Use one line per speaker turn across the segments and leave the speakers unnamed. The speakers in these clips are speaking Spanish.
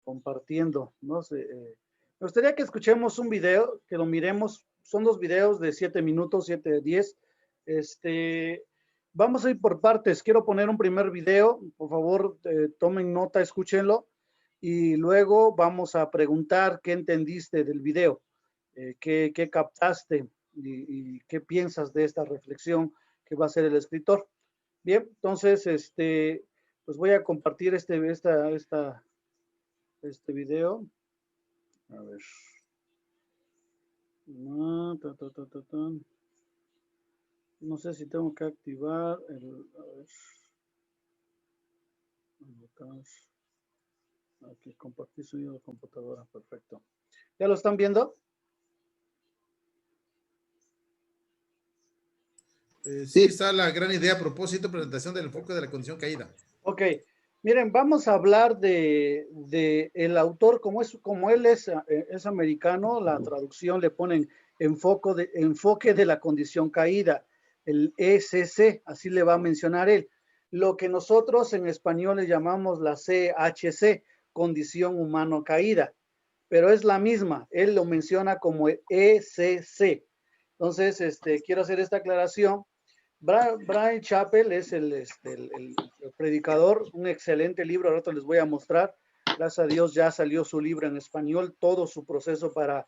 compartiendo, no sé. Me gustaría que escuchemos un video, que lo miremos. Son dos videos de 7 minutos, 7 10. Este, vamos a ir por partes. Quiero poner un primer video. Por favor, tomen nota, escúchenlo. Y luego vamos a preguntar qué entendiste del video, qué captaste y qué piensas de esta reflexión que va a hacer el escritor. Bien, entonces, pues voy a compartir este video. A ver. No sé si tengo que activar el. A ver. Aquí compartir sonido de computadora. Perfecto. ¿Ya lo están viendo?
Sí, está la gran idea, propósito, presentación del enfoque de la condición caída.
Ok, miren, vamos a hablar de el autor, como él es americano, la traducción le ponen enfoque de la condición caída, el ECC, así le va a mencionar él. Lo que nosotros en español le llamamos la CHC, condición humano caída, pero es la misma, él lo menciona como ECC. Entonces, quiero hacer esta aclaración. Bryan Chapell es el predicador, un excelente libro, ahora les voy a mostrar. Gracias a Dios ya salió su libro en español, todo su proceso para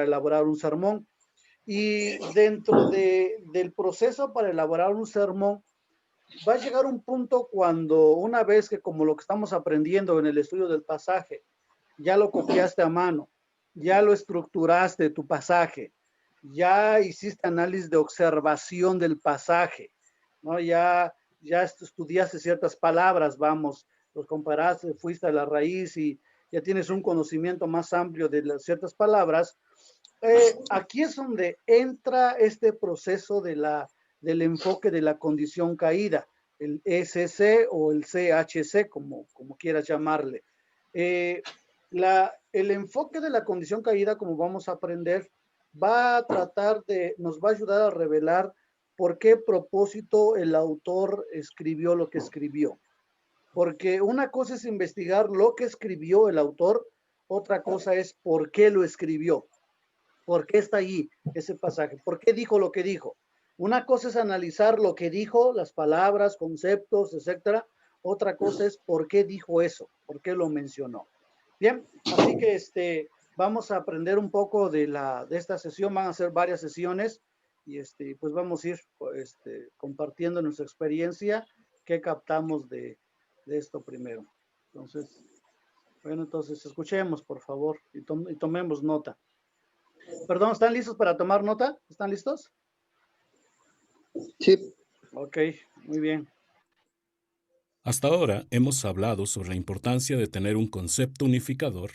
elaborar un sermón. Y dentro del proceso para elaborar un sermón, va a llegar un punto cuando una vez que, como lo que estamos aprendiendo en el estudio del pasaje, ya lo copiaste a mano, ya lo estructuraste tu pasaje, ya hiciste análisis de observación del pasaje, ¿no? Ya estudiaste ciertas palabras, vamos, los comparaste, fuiste a la raíz y ya tienes un conocimiento más amplio de ciertas palabras. Aquí es donde entra este proceso del enfoque de la condición caída, el ECC o el CHC, como quieras llamarle. El enfoque de la condición caída, como vamos a aprender, nos va a ayudar a revelar por qué propósito el autor escribió lo que escribió. Porque una cosa es investigar lo que escribió el autor, otra cosa es por qué lo escribió. ¿Por qué está ahí ese pasaje? ¿Por qué dijo lo que dijo? Una cosa es analizar lo que dijo, las palabras, conceptos, etcétera. Otra cosa es por qué dijo eso, por qué lo mencionó. Bien, así que vamos a aprender un poco de esta sesión. Van a ser varias sesiones y pues vamos a ir compartiendo nuestra experiencia, qué captamos de esto primero. Entonces, bueno, entonces escuchemos, por favor, y tomemos nota. Perdón, ¿están listos para tomar nota? ¿Están listos?
Sí.
Ok, muy bien.
Hasta ahora hemos hablado sobre la importancia de tener un concepto unificador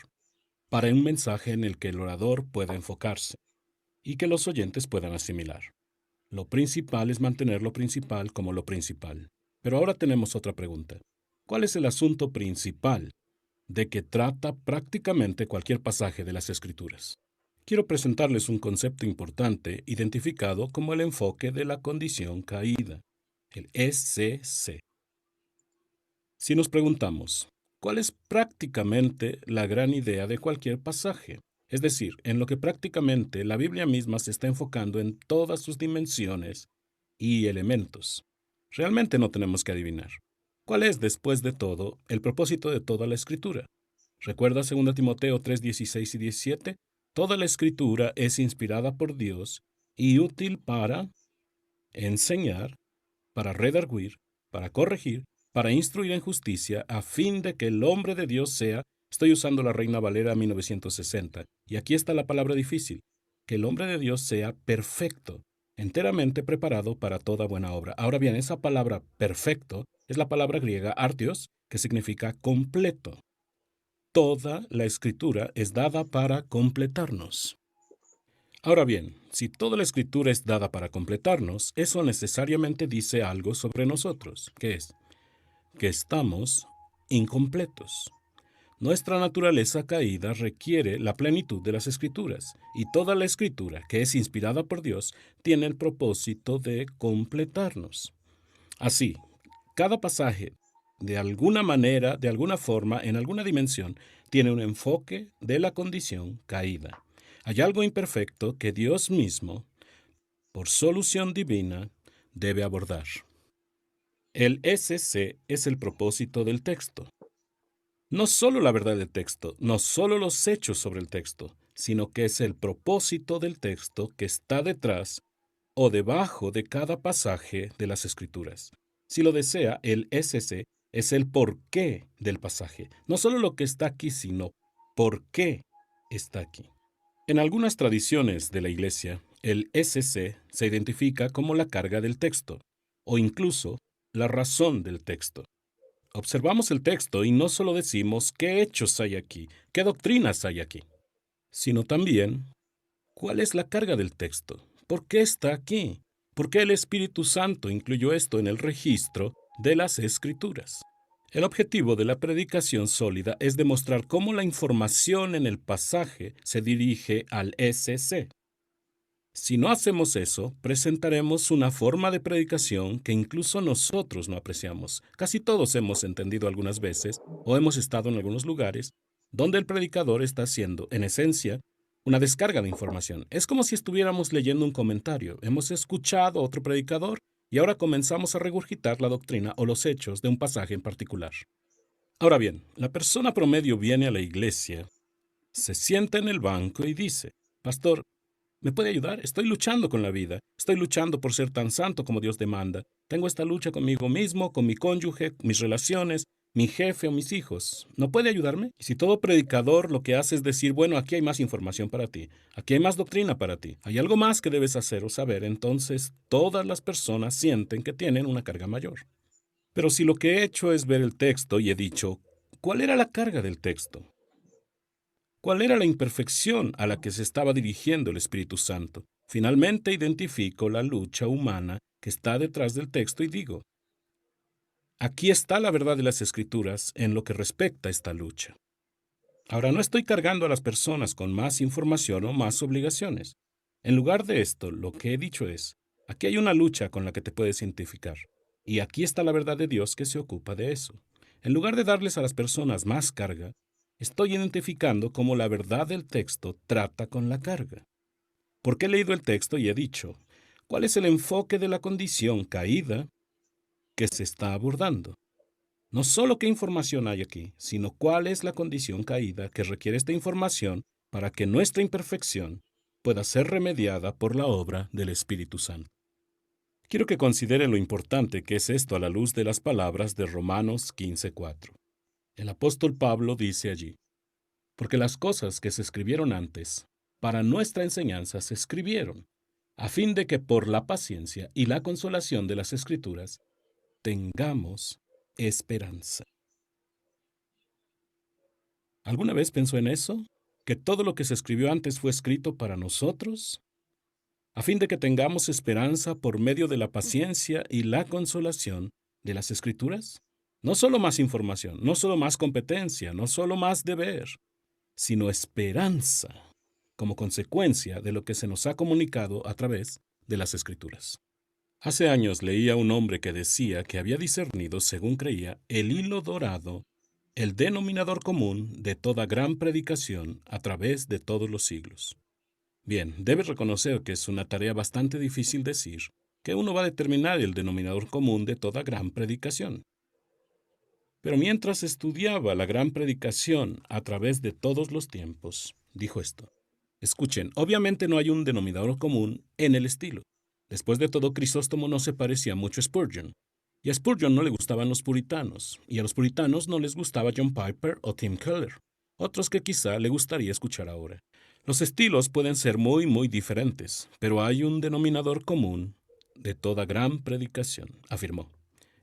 para un mensaje en el que el orador pueda enfocarse y que los oyentes puedan asimilar. Lo principal es mantener lo principal como lo principal. Pero ahora tenemos otra pregunta. ¿Cuál es el asunto principal de que trata prácticamente cualquier pasaje de las Escrituras? Quiero presentarles un concepto importante identificado como el enfoque de la condición caída, el ECC. Si nos preguntamos, ¿cuál es prácticamente la gran idea de cualquier pasaje? Es decir, en lo que prácticamente la Biblia misma se está enfocando en todas sus dimensiones y elementos. Realmente no tenemos que adivinar. ¿Cuál es, después de todo, el propósito de toda la Escritura? ¿Recuerda 2 Timoteo 3, 16 y 17? Toda la Escritura es inspirada por Dios y útil para enseñar, para redarguir, para corregir, para instruir en justicia, a fin de que el hombre de Dios sea, estoy usando la Reina Valera 1960, y aquí está la palabra difícil, que el hombre de Dios sea perfecto, enteramente preparado para toda buena obra. Ahora bien, esa palabra perfecto es la palabra griega artios, que significa completo. Toda la Escritura es dada para completarnos. Ahora bien, si toda la Escritura es dada para completarnos, eso necesariamente dice algo sobre nosotros, que es que estamos incompletos. Nuestra naturaleza caída requiere la plenitud de las Escrituras, y toda la Escritura, que es inspirada por Dios, tiene el propósito de completarnos. Así, cada pasaje de alguna manera, de alguna forma, en alguna dimensión, tiene un enfoque de la condición caída. Hay algo imperfecto que Dios mismo, por solución divina, debe abordar. El SC es el propósito del texto. No solo la verdad del texto, no solo los hechos sobre el texto, sino que es el propósito del texto que está detrás o debajo de cada pasaje de las Escrituras. Si lo desea, el SC es el porqué del pasaje. No solo lo que está aquí, sino por qué está aquí. En algunas tradiciones de la Iglesia, el SC se identifica como la carga del texto, o incluso la razón del texto. Observamos el texto y no solo decimos qué hechos hay aquí, qué doctrinas hay aquí, sino también cuál es la carga del texto, por qué está aquí, por qué el Espíritu Santo incluyó esto en el registro de las Escrituras. El objetivo de la predicación sólida es demostrar cómo la información en el pasaje se dirige al SC. Si no hacemos eso, presentaremos una forma de predicación que incluso nosotros no apreciamos. Casi todos hemos entendido algunas veces, o hemos estado en algunos lugares, donde el predicador está haciendo, en esencia, una descarga de información. Es como si estuviéramos leyendo un comentario. Hemos escuchado a otro predicador y ahora comenzamos a regurgitar la doctrina o los hechos de un pasaje en particular. Ahora bien, la persona promedio viene a la iglesia, se sienta en el banco y dice: Pastor, ¿me puede ayudar? Estoy luchando con la vida. Estoy luchando por ser tan santo como Dios demanda. Tengo esta lucha conmigo mismo, con mi cónyuge, mis relaciones, mi jefe o mis hijos. ¿No puede ayudarme? Y si todo predicador lo que hace es decir, bueno, aquí hay más información para ti, aquí hay más doctrina para ti, hay algo más que debes hacer o saber, entonces todas las personas sienten que tienen una carga mayor. Pero si lo que he hecho es ver el texto y he dicho, ¿cuál era la carga del texto? ¿Cuál era la imperfección a la que se estaba dirigiendo el Espíritu Santo? Finalmente identifico la lucha humana que está detrás del texto y digo, aquí está la verdad de las Escrituras en lo que respecta a esta lucha. Ahora, no estoy cargando a las personas con más información o más obligaciones. En lugar de esto, lo que he dicho es, aquí hay una lucha con la que te puedes identificar, y aquí está la verdad de Dios que se ocupa de eso. En lugar de darles a las personas más carga, estoy identificando cómo la verdad del texto trata con la carga. Porque he leído el texto y he dicho, ¿cuál es el enfoque de la condición caída que se está abordando? No solo qué información hay aquí, sino cuál es la condición caída que requiere esta información para que nuestra imperfección pueda ser remediada por la obra del Espíritu Santo. Quiero que considere lo importante que es esto a la luz de las palabras de Romanos 15:4. El apóstol Pablo dice allí, porque las cosas que se escribieron antes, para nuestra enseñanza se escribieron, a fin de que por la paciencia y la consolación de las Escrituras tengamos esperanza. ¿Alguna vez pensó en eso? ¿Que todo lo que se escribió antes fue escrito para nosotros? A fin de que tengamos esperanza por medio de la paciencia y la consolación de las Escrituras. No solo más información, no solo más competencia, no solo más deber, sino esperanza como consecuencia de lo que se nos ha comunicado a través de las Escrituras. Hace años leía a un hombre que decía que había discernido, según creía, el hilo dorado, el denominador común de toda gran predicación a través de todos los siglos. Bien, debes reconocer que es una tarea bastante difícil decir que uno va a determinar el denominador común de toda gran predicación. Pero mientras estudiaba la gran predicación a través de todos los tiempos, dijo esto. Escuchen, obviamente no hay un denominador común en el estilo. Después de todo, Crisóstomo no se parecía mucho a Spurgeon. Y a Spurgeon no le gustaban los puritanos, y a los puritanos no les gustaba John Piper o Tim Keller, otros que quizá le gustaría escuchar ahora. Los estilos pueden ser muy diferentes, pero hay un denominador común de toda gran predicación, afirmó.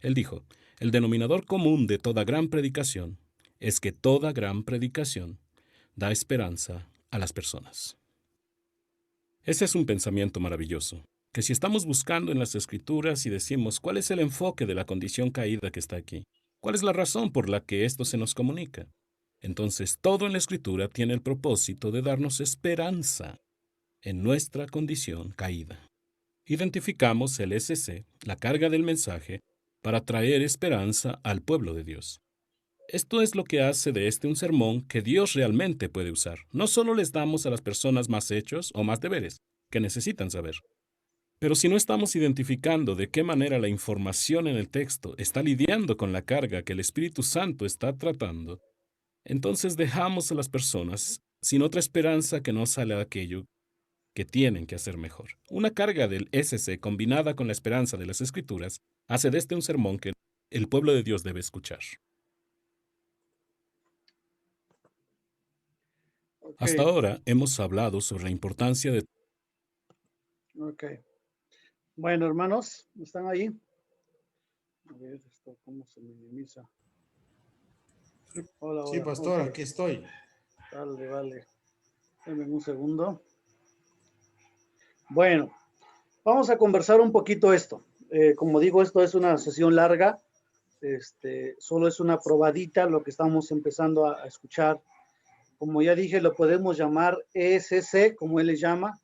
Él dijo, el denominador común de toda gran predicación es que toda gran predicación da esperanza a las personas. Ese es un pensamiento maravilloso, que si estamos buscando en las Escrituras y decimos cuál es el enfoque de la condición caída que está aquí, cuál es la razón por la que esto se nos comunica, entonces todo en la Escritura tiene el propósito de darnos esperanza en nuestra condición caída. Identificamos el SC, la carga del mensaje, para traer esperanza al pueblo de Dios. Esto es lo que hace de este un sermón que Dios realmente puede usar. No solo les damos a las personas más hechos o más deberes que necesitan saber, pero si no estamos identificando de qué manera la información en el texto está lidiando con la carga que el Espíritu Santo está tratando, entonces dejamos a las personas sin otra esperanza que no sale de aquello que tienen que hacer mejor. Una carga del SC combinada con la esperanza de las Escrituras hace de este un sermón que el pueblo de Dios debe escuchar. Hasta
Ok,
ahora hemos hablado sobre la importancia de...
ok. Bueno, hermanos, ¿están ahí? A ver, esto, ¿cómo se minimiza? Hola,
Sí,
hola.
pastor,
Ok,
aquí estoy.
vale, vale. Denme un segundo. Bueno, vamos a conversar un poquito esto. Como digo, esto es una sesión larga. Solo es una probadita lo que estamos empezando a escuchar. Como ya dije, lo podemos llamar ESC, como él le llama,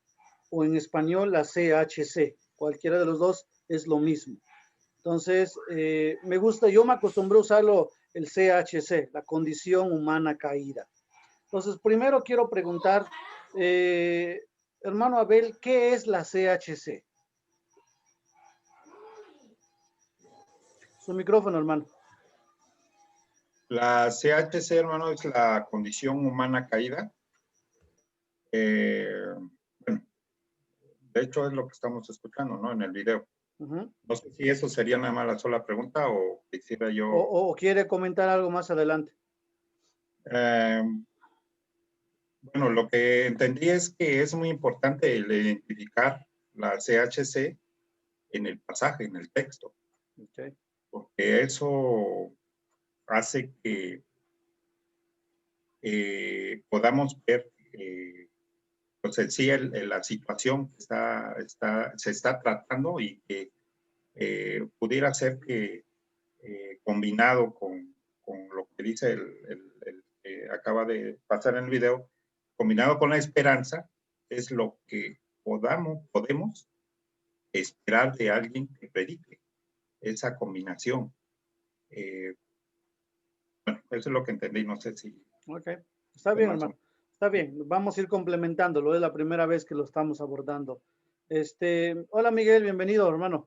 o en español la CHC. Cualquiera de los dos es lo mismo. Entonces, me gusta, yo me acostumbré a usarlo el CHC, la condición humana caída. Entonces, primero quiero preguntar, hermano Abel, ¿qué es la CHC? Su micrófono, hermano.
La CHC, hermano, es la condición humana caída. Bueno, de hecho es lo que estamos escuchando, ¿no? En el video. No sé si eso sería nada más la sola pregunta o quisiera yo...
O quiere comentar algo más adelante.
Bueno, lo que entendí es que es muy importante el identificar la CHC en el pasaje, en el texto,
Okay.
porque eso hace que podamos ver pues en sí la situación que se está tratando y que pudiera ser que combinado con lo que dice el que acaba de pasar en el video, combinado con la esperanza, es lo que podemos esperar de alguien que predique. Esa combinación. Bueno, eso es lo que entendí, no sé si...
Ok, está bien, hermano. Está bien, vamos a ir complementándolo. Es la primera vez que lo estamos abordando. Hola Miguel, bienvenido, hermano.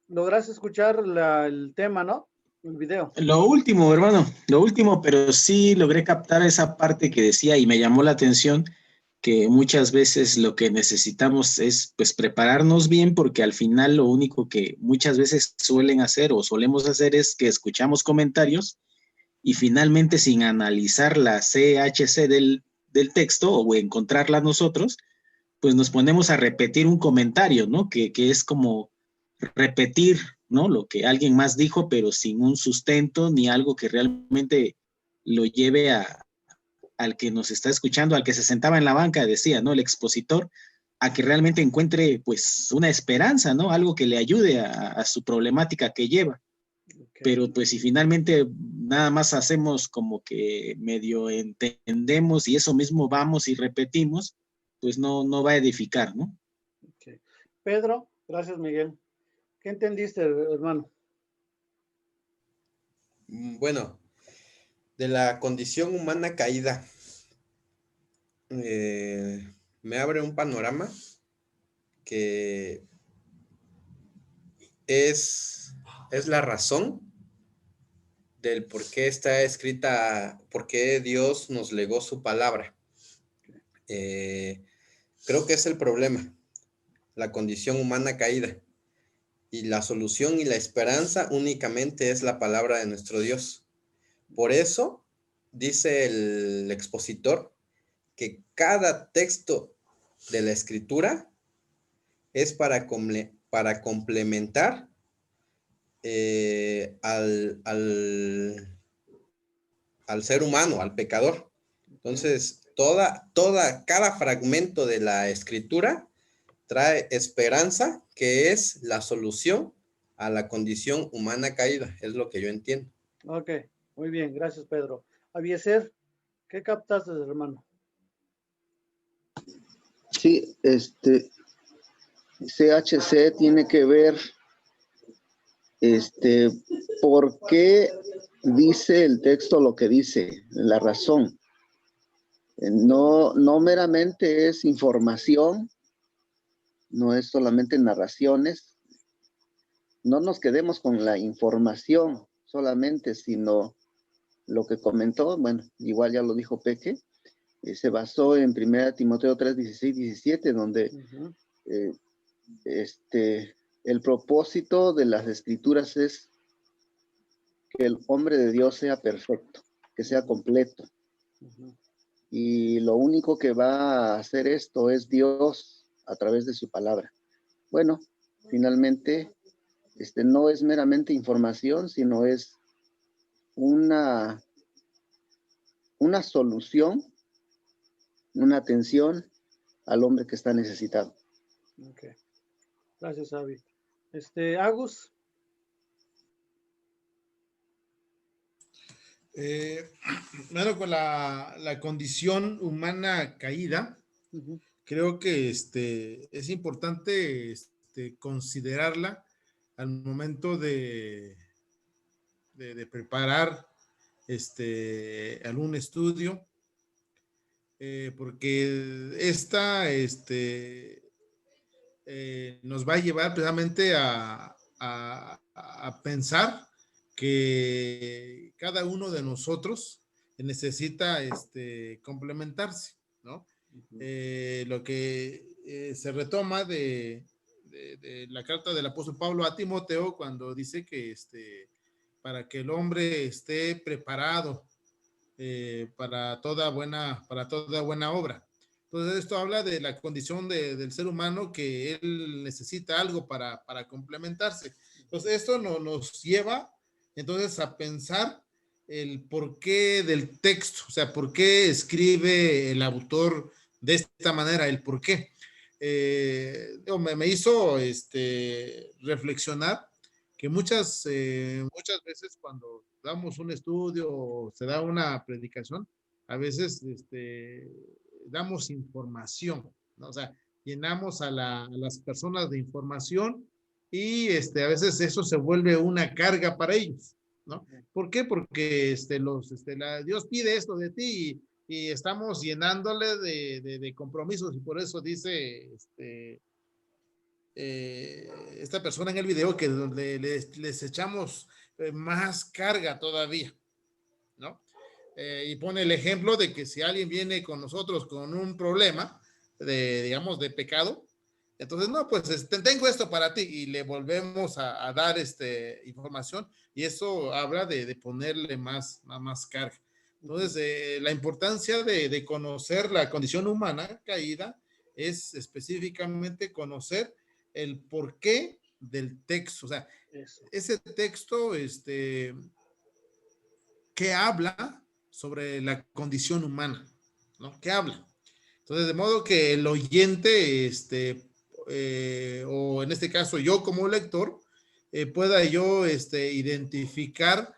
¿Lograste escuchar el tema, no? El video.
Lo último, hermano, lo último, pero sí logré captar esa parte que decía y me llamó la atención que muchas veces lo que necesitamos es pues prepararnos bien porque al final lo único que muchas veces suelen hacer o solemos hacer es que escuchamos comentarios y finalmente sin analizar la CHC del texto o encontrarla nosotros, pues nos ponemos a repetir un comentario, ¿no? Que es como repetir, ¿no? Lo que alguien más dijo, pero sin un sustento ni algo que realmente lo lleve al que nos está escuchando, al que se sentaba en la banca, decía, ¿no? El expositor, a que realmente encuentre, pues, una esperanza, ¿no? Algo que le ayude a su problemática que lleva.
Okay.
Pero pues si finalmente nada más hacemos como que medio entendemos y eso mismo vamos y repetimos, pues no va a edificar, ¿no?
Okay. Pedro, gracias Miguel. ¿Qué entendiste, hermano?
Bueno, de la condición humana caída, me abre un panorama que es la razón del por qué está escrita, por qué Dios nos legó su palabra. Creo que es el problema, la condición humana caída. Y la solución y la esperanza únicamente es la palabra de nuestro Dios. Por eso, dice el expositor, que cada texto de la escritura es para complementar al ser humano, al pecador. Entonces, cada fragmento de la escritura trae esperanza, que es la solución a la condición humana caída, es lo que yo entiendo.
Ok, muy bien, gracias Pedro. Abieser, ¿qué captaste, hermano?
Sí, CHC tiene que ver este, ¿por qué dice el texto lo que dice? La razón. No meramente es información, no es solamente narraciones. No nos quedemos con la información solamente, sino lo que comentó, bueno, igual ya lo dijo Peque, se basó en 1 Timoteo 3, 16, 17, donde el propósito de las escrituras es que el hombre de Dios sea perfecto, que sea completo. Y lo único que va a hacer esto es Dios a través de su palabra. Bueno, finalmente, no es meramente información, sino es una solución, una atención al hombre que está necesitado.
Ok. Gracias, Avi. Agus.
Bueno, con la condición humana caída, creo que es importante considerarla al momento de preparar algún estudio, porque esta nos va a llevar precisamente a pensar que cada uno de nosotros necesita complementarse, ¿no? Lo que se retoma de la carta del apóstol Pablo a Timoteo cuando dice que para que el hombre esté preparado para toda buena obra. Entonces esto habla de la condición del ser humano, que él necesita algo para complementarse. Entonces esto nos lleva entonces a pensar el porqué del texto, o sea, por qué escribe el autor de esta manera, el por qué. Me hizo reflexionar que muchas veces cuando damos un estudio o se da una predicación, a veces damos información, ¿no? O sea, llenamos a las personas de información y a veces eso se vuelve una carga para ellos, ¿no? ¿Por qué? Porque Dios pide esto de ti y estamos llenándole de compromisos, y por eso dice esta persona en el video que les echamos más carga todavía, ¿no? Y pone el ejemplo de que si alguien viene con nosotros con un problema digamos, de pecado, entonces, no, pues tengo esto para ti, y le volvemos a dar información, y eso habla de ponerle más carga. Entonces, la importancia de conocer la condición humana caída es específicamente conocer el porqué del texto, o sea, ese texto, que habla sobre la condición humana, ¿no? ¿Qué habla? Entonces, de modo que el oyente, o en este caso yo como lector, pueda yo identificarme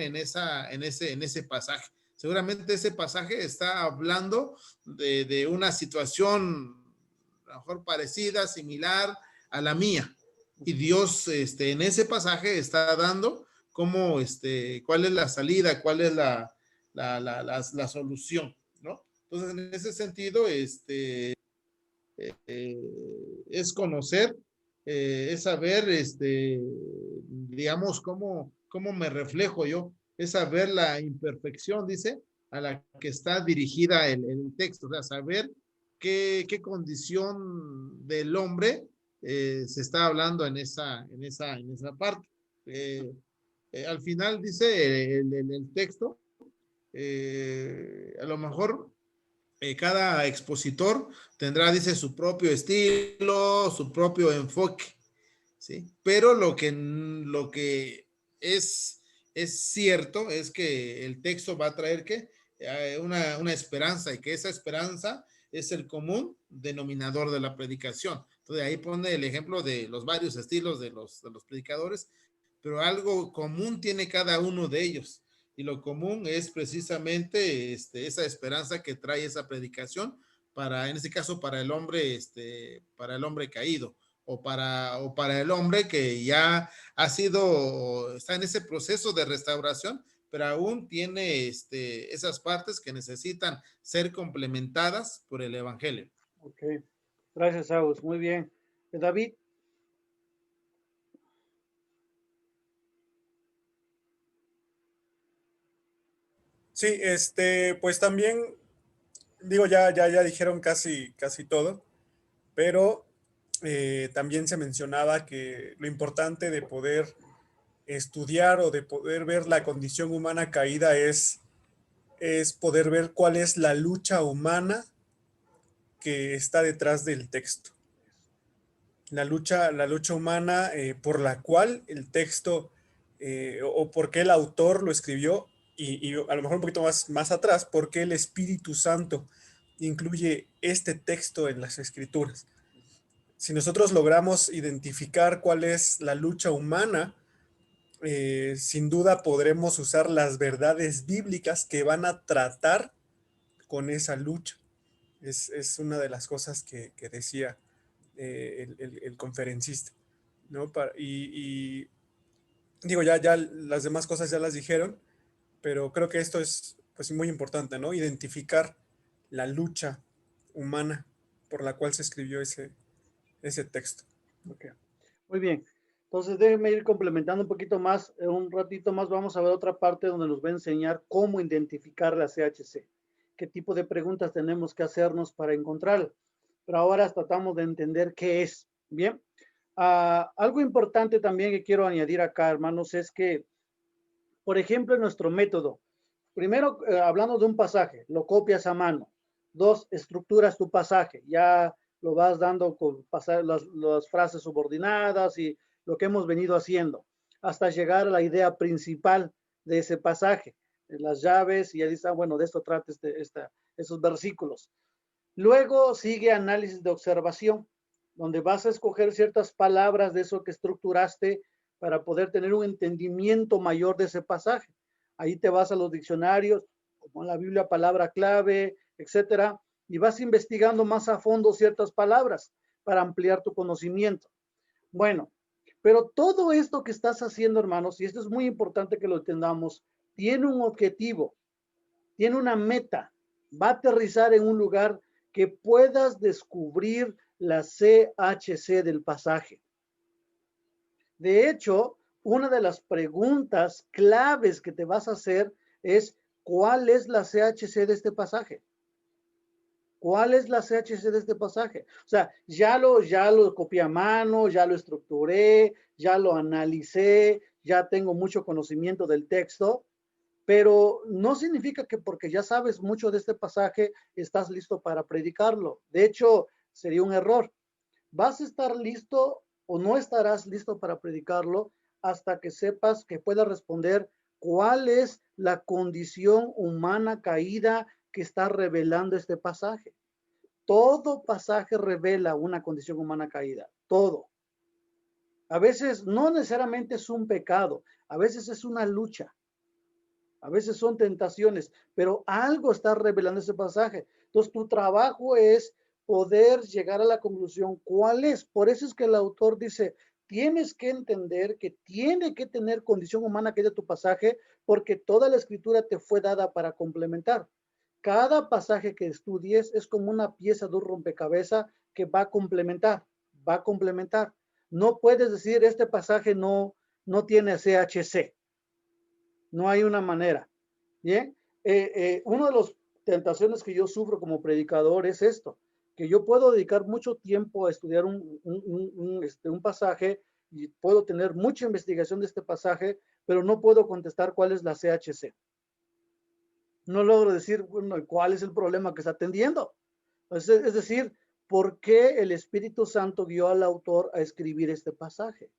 en ese pasaje. Seguramente ese pasaje está hablando de una situación a lo mejor parecida, similar a la mía. Y Dios en ese pasaje está dando cómo, cuál es la salida, cuál es la solución, ¿no? Entonces, en ese sentido, es conocer, es saber, digamos, cómo me reflejo yo, es saber la imperfección, dice, a la que está dirigida el texto, o sea, saber qué condición del hombre se está hablando en esa parte. Al final dice el texto, a lo mejor cada expositor tendrá, dice, su propio estilo, su propio enfoque, ¿sí? Pero lo que es cierto es que el texto va a traer ¿qué? Una esperanza, y que esa esperanza es el común denominador de la predicación. Entonces ahí pone el ejemplo de los varios estilos de los predicadores, pero algo común tiene cada uno de ellos. Y lo común es precisamente esa esperanza que trae esa predicación en este caso, para el hombre caído, o para el hombre que ya está en ese proceso de restauración, pero aún tiene esas partes que necesitan ser complementadas por el Evangelio.
Ok, gracias, Agus. Muy bien. David.
Sí, pues también, digo, ya dijeron casi todo, pero también se mencionaba que lo importante de poder estudiar o de poder ver la condición humana caída es poder ver cuál es la lucha humana que está detrás del texto. La lucha humana por la cual el texto o por qué el autor lo escribió y a lo mejor un poquito más atrás, por qué el Espíritu Santo incluye este texto en las Escrituras. Si nosotros logramos identificar cuál es la lucha humana, sin duda podremos usar las verdades bíblicas que van a tratar con esa lucha. Es una de las cosas que decía el conferencista, ¿no? Y digo, ya las demás cosas ya las dijeron, pero creo que esto es pues muy importante, ¿no? Identificar la lucha humana por la cual se escribió ese texto.
Okay. Muy bien. Entonces, déjenme ir complementando un poquito más. Un ratito más vamos a ver otra parte donde nos va a enseñar cómo identificar la CHC. Qué tipo de preguntas tenemos que hacernos para encontrarla. Pero ahora tratamos de entender qué es. Bien. Algo importante también que quiero añadir acá, hermanos, es que, por ejemplo, en nuestro método, primero, hablando de un pasaje, lo copias a mano. 2, estructuras tu pasaje. Ya lo vas dando con las frases subordinadas y lo que hemos venido haciendo, hasta llegar a la idea principal de ese pasaje, las llaves, y ya dices, bueno, de esto trata esos versículos. Luego sigue análisis de observación, donde vas a escoger ciertas palabras de eso que estructuraste para poder tener un entendimiento mayor de ese pasaje. Ahí te vas a los diccionarios, como en la Biblia, palabra clave, etcétera, y vas investigando más a fondo ciertas palabras para ampliar tu conocimiento. Bueno, pero todo esto que estás haciendo, hermanos, y esto es muy importante que lo entendamos, tiene un objetivo, tiene una meta, va a aterrizar en un lugar que puedas descubrir la CHC del pasaje. De hecho, una de las preguntas claves que te vas a hacer es, ¿cuál es la CHC de este pasaje? ¿Cuál es la CHC de este pasaje? O sea, ya lo copié a mano, ya lo estructuré, ya lo analicé, ya tengo mucho conocimiento del texto, pero no significa que porque ya sabes mucho de este pasaje estás listo para predicarlo. De hecho, sería un error. Vas a estar listo o no estarás listo para predicarlo hasta que sepas que puedas responder cuál es la condición humana caída que está revelando este pasaje. Todo pasaje revela una condición humana caída, todo. A veces no necesariamente es un pecado, a veces es una lucha, a veces son tentaciones, pero algo está revelando ese pasaje. Entonces tu trabajo es poder llegar a la conclusión cuál es. Por eso es que el autor dice, tienes que entender que tiene que tener condición humana caída tu pasaje, porque toda la escritura te fue dada para complementar. Cada pasaje que estudies es como una pieza de un rompecabezas que va a complementar, va a complementar. No puedes decir, este pasaje no tiene CHC. No hay una manera. Bien, una de las tentaciones que yo sufro como predicador es esto, que yo puedo dedicar mucho tiempo a estudiar un pasaje y puedo tener mucha investigación de este pasaje, pero no puedo contestar cuál es la CHC. No logro decir, bueno, cuál es el problema que está atendiendo. Es decir, ¿por qué el Espíritu Santo guió al autor a escribir este pasaje?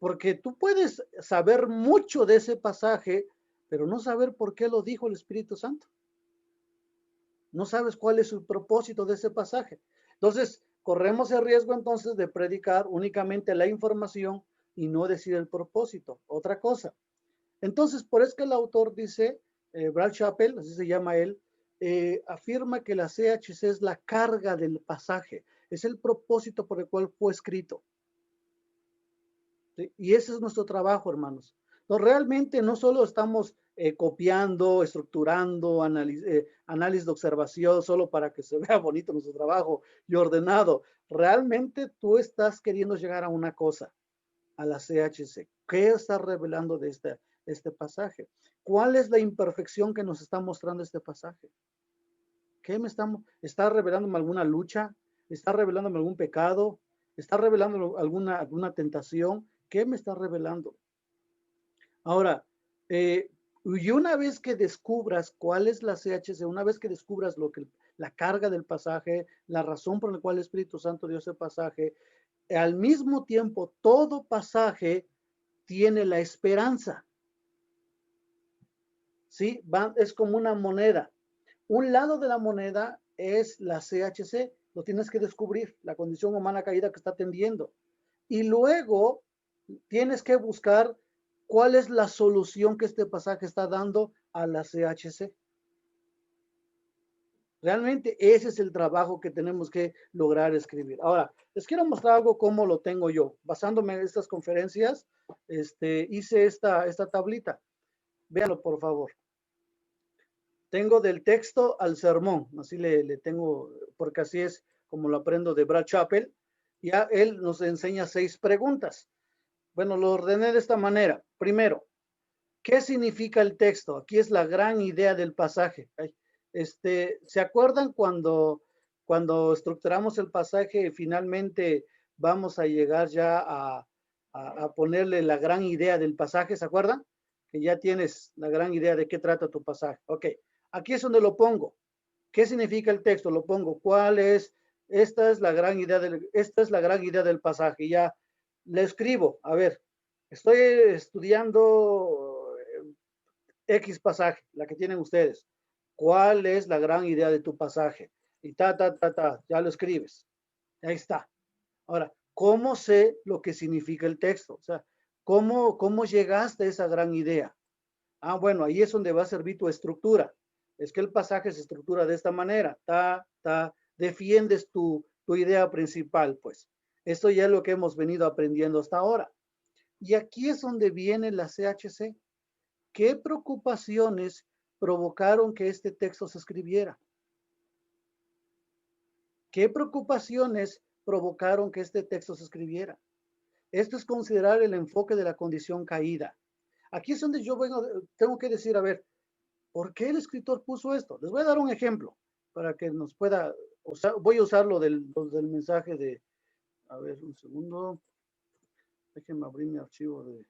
Porque tú puedes saber mucho de ese pasaje, pero no saber por qué lo dijo el Espíritu Santo. No sabes cuál es el propósito de ese pasaje. Entonces, corremos el riesgo entonces de predicar únicamente la información y no decir el propósito. Otra cosa. Entonces, por eso que el autor dice, Brad Chappell, así se llama él, afirma que la CHC es la carga del pasaje, Es el propósito por el cual fue escrito. ¿Sí? Y ese es nuestro trabajo, hermanos. Entonces, realmente no solo estamos copiando, estructurando, análisis de observación, solo para que se vea bonito nuestro trabajo y ordenado. Realmente tú estás queriendo llegar a una cosa, a la CHC. ¿Qué está revelando de este pasaje? ¿Cuál es la imperfección que nos está mostrando este pasaje? ¿Qué me está revelándome alguna lucha? ¿Está revelándome algún pecado? ¿Está revelando alguna tentación? ¿Qué me está revelando? Ahora, y una vez que descubras cuál es la CHC, una vez que descubras la carga del pasaje, la razón por la cual el Espíritu Santo dio ese pasaje, al mismo tiempo, todo pasaje tiene la esperanza. ¿Sí? Es como una moneda. Un lado de la moneda es la CHC, lo tienes que descubrir, la condición humana caída que está atendiendo. Y luego tienes que buscar cuál es la solución que este pasaje está dando a la CHC. Realmente ese es el trabajo que tenemos que lograr escribir. Ahora, les quiero mostrar algo como lo tengo yo. Basándome en estas conferencias, hice esta tablita. Véanlo, por favor. Tengo del texto al sermón, así le tengo, porque así es como lo aprendo de Brad Chappell. Ya él nos enseña 6 preguntas. Bueno, lo ordené de esta manera. Primero, ¿qué significa el texto? Aquí es la gran idea del pasaje. ¿Se acuerdan cuando estructuramos el pasaje y finalmente vamos a llegar ya a ponerle la gran idea del pasaje? ¿Se acuerdan? Que ya tienes la gran idea de qué trata tu pasaje. Ok, aquí es donde lo pongo. ¿Qué significa el texto? Lo pongo. Esta es la gran idea del pasaje. Ya le escribo. A ver, estoy estudiando X pasaje, la que tienen ustedes. ¿Cuál es la gran idea de tu pasaje? Y ya lo escribes. Ahí está. Ahora, ¿cómo sé lo que significa el texto? O sea, ¿cómo llegaste a esa gran idea? Ah, bueno, ahí es donde va a servir tu estructura. Es que el pasaje se estructura de esta manera. Defiendes tu idea principal, pues. Esto ya es lo que hemos venido aprendiendo hasta ahora. Y aquí es donde viene la CHC. ¿Qué preocupaciones provocaron que este texto se escribiera? ¿Qué preocupaciones provocaron que este texto se escribiera? Esto es considerar el enfoque de la condición caída. Aquí es donde yo tengo que decir, a ver, ¿por qué el escritor puso esto? Les voy a dar un ejemplo para que nos pueda usar. Voy a usar lo del mensaje de, a ver, un segundo. Déjenme abrir mi archivo del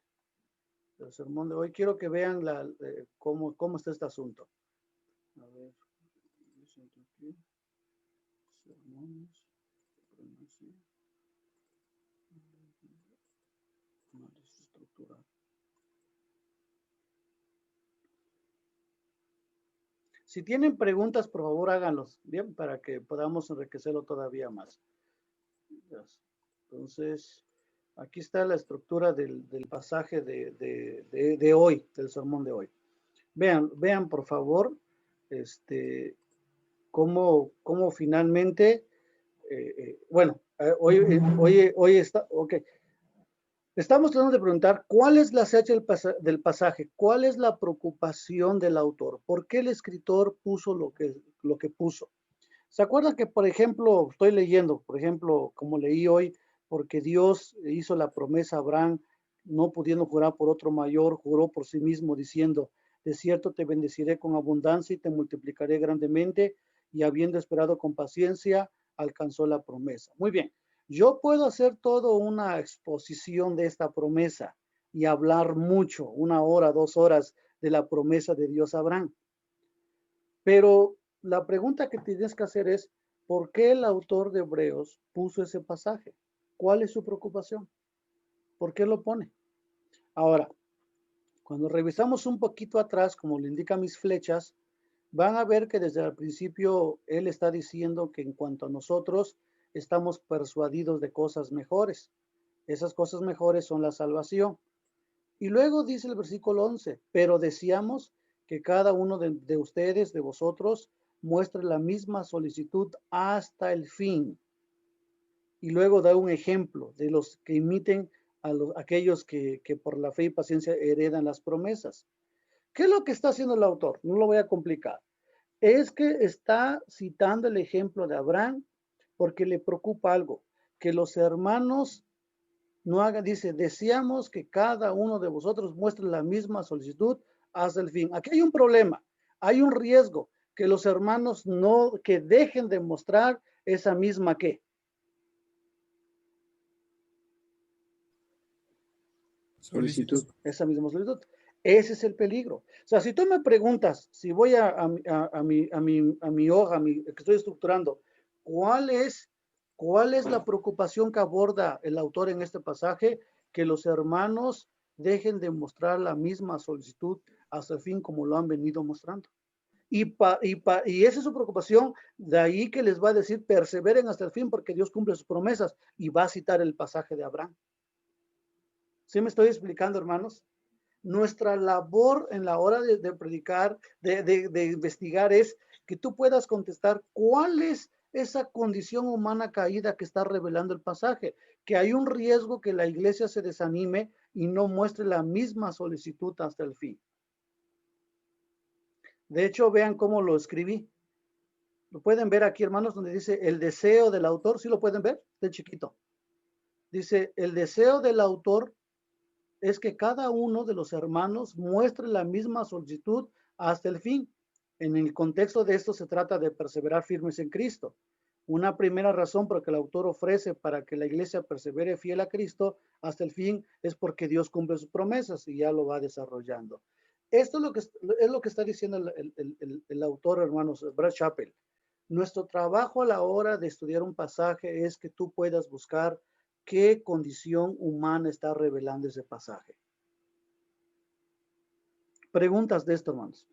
sermón de hoy. Quiero que vean cómo está este asunto. A ver, sermones, análisis estructural. Si tienen preguntas, por favor háganlos, bien, para que podamos enriquecerlo todavía más. Entonces, aquí está la estructura del pasaje de hoy, del sermón de hoy. Vean por favor, cómo finalmente, hoy está, ok. Estamos tratando de preguntar cuál es la CH del pasaje, cuál es la preocupación del autor, por qué el escritor puso lo que puso. ¿Se acuerdan que, por ejemplo, estoy leyendo, por ejemplo, como leí hoy, porque Dios hizo la promesa a Abraham, no pudiendo jurar por otro mayor, juró por sí mismo diciendo, de cierto te bendeciré con abundancia y te multiplicaré grandemente, y habiendo esperado con paciencia, alcanzó la promesa. Muy bien. Yo puedo hacer toda una exposición de esta promesa y hablar mucho, 1 hora, 2 horas de la promesa de Dios a Abraham. Pero la pregunta que tienes que hacer es, ¿por qué el autor de Hebreos puso ese pasaje? ¿Cuál es su preocupación? ¿Por qué lo pone? Ahora, cuando revisamos un poquito atrás, como le indican mis flechas, van a ver que desde el principio él está diciendo que en cuanto a nosotros, estamos persuadidos de cosas mejores. Esas cosas mejores son la salvación. Y luego dice el versículo 11, pero deseamos que cada uno de ustedes, de vosotros, muestre la misma solicitud hasta el fin. y luego da un ejemplo de los que imiten a aquellos que por la fe y paciencia heredan las promesas. ¿Qué es lo que está haciendo el autor? No lo voy a complicar. Es que está citando el ejemplo de Abraham porque le preocupa algo, que los hermanos no hagan, dice, deseamos que cada uno de vosotros muestre la misma solicitud hasta el fin. Aquí hay un problema, hay un riesgo, que los hermanos no, que dejen de mostrar esa misma ¿qué?
Solicitud.
Esa misma solicitud. Ese es el peligro. O sea, si tú me preguntas, si voy a mi hoja, que estoy estructurando, ¿cuál es la preocupación que aborda el autor en este pasaje? Que los hermanos dejen de mostrar la misma solicitud hasta el fin como lo han venido mostrando. Y esa es su preocupación, de ahí que les va a decir, perseveren hasta el fin porque Dios cumple sus promesas, y va a citar el pasaje de Abraham. ¿Sí me estoy explicando, hermanos? Nuestra labor en la hora de predicar, de investigar, es que tú puedas contestar cuál es esa condición humana caída que está revelando el pasaje, que hay un riesgo que la iglesia se desanime y no muestre la misma solicitud hasta el fin. De hecho, vean cómo lo escribí. Lo pueden ver aquí, hermanos, donde dice el deseo del autor. ¿Sí lo pueden ver? De chiquito. Dice, el deseo del autor es que cada uno de los hermanos muestre la misma solicitud hasta el fin. En el contexto de esto se trata de perseverar firmes en Cristo. Una primera razón por la que el autor ofrece para que la iglesia persevere fiel a Cristo hasta el fin es porque Dios cumple sus promesas y ya lo va desarrollando. Esto es lo que está diciendo el autor, hermanos, Brad Chappell. Nuestro trabajo a la hora de estudiar un pasaje es que tú puedas buscar qué condición humana está revelando ese pasaje. Preguntas de esto, hermanos.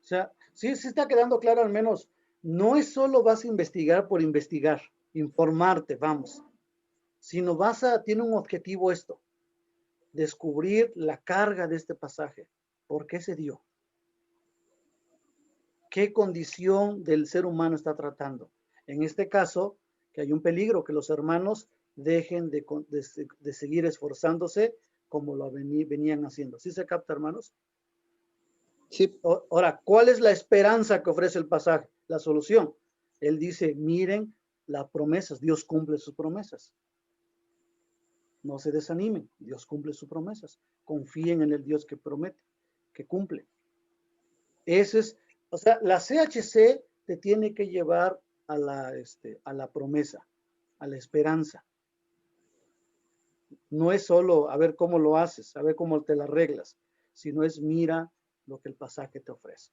O sea, sí está quedando claro al menos, no es solo vas a investigar por investigar, informarte, vamos, sino tiene un objetivo esto, descubrir la carga de este pasaje. ¿Por qué se dio? ¿Qué condición del ser humano está tratando? En este caso, que hay un peligro, que los hermanos dejen de seguir esforzándose como lo venían haciendo. ¿Sí se capta, hermanos?
Sí.
Ahora, ¿cuál es la esperanza que ofrece el pasaje? La solución. Él dice, miren las promesas, Dios cumple sus promesas. No se desanimen, Dios cumple sus promesas. Confíen en el Dios que promete, que cumple. Ese es, o sea, la CHC te tiene que llevar a la promesa, a la esperanza. No es solo a ver cómo lo haces, a ver cómo te la arreglas, sino es mira lo que el pasaje te ofrece.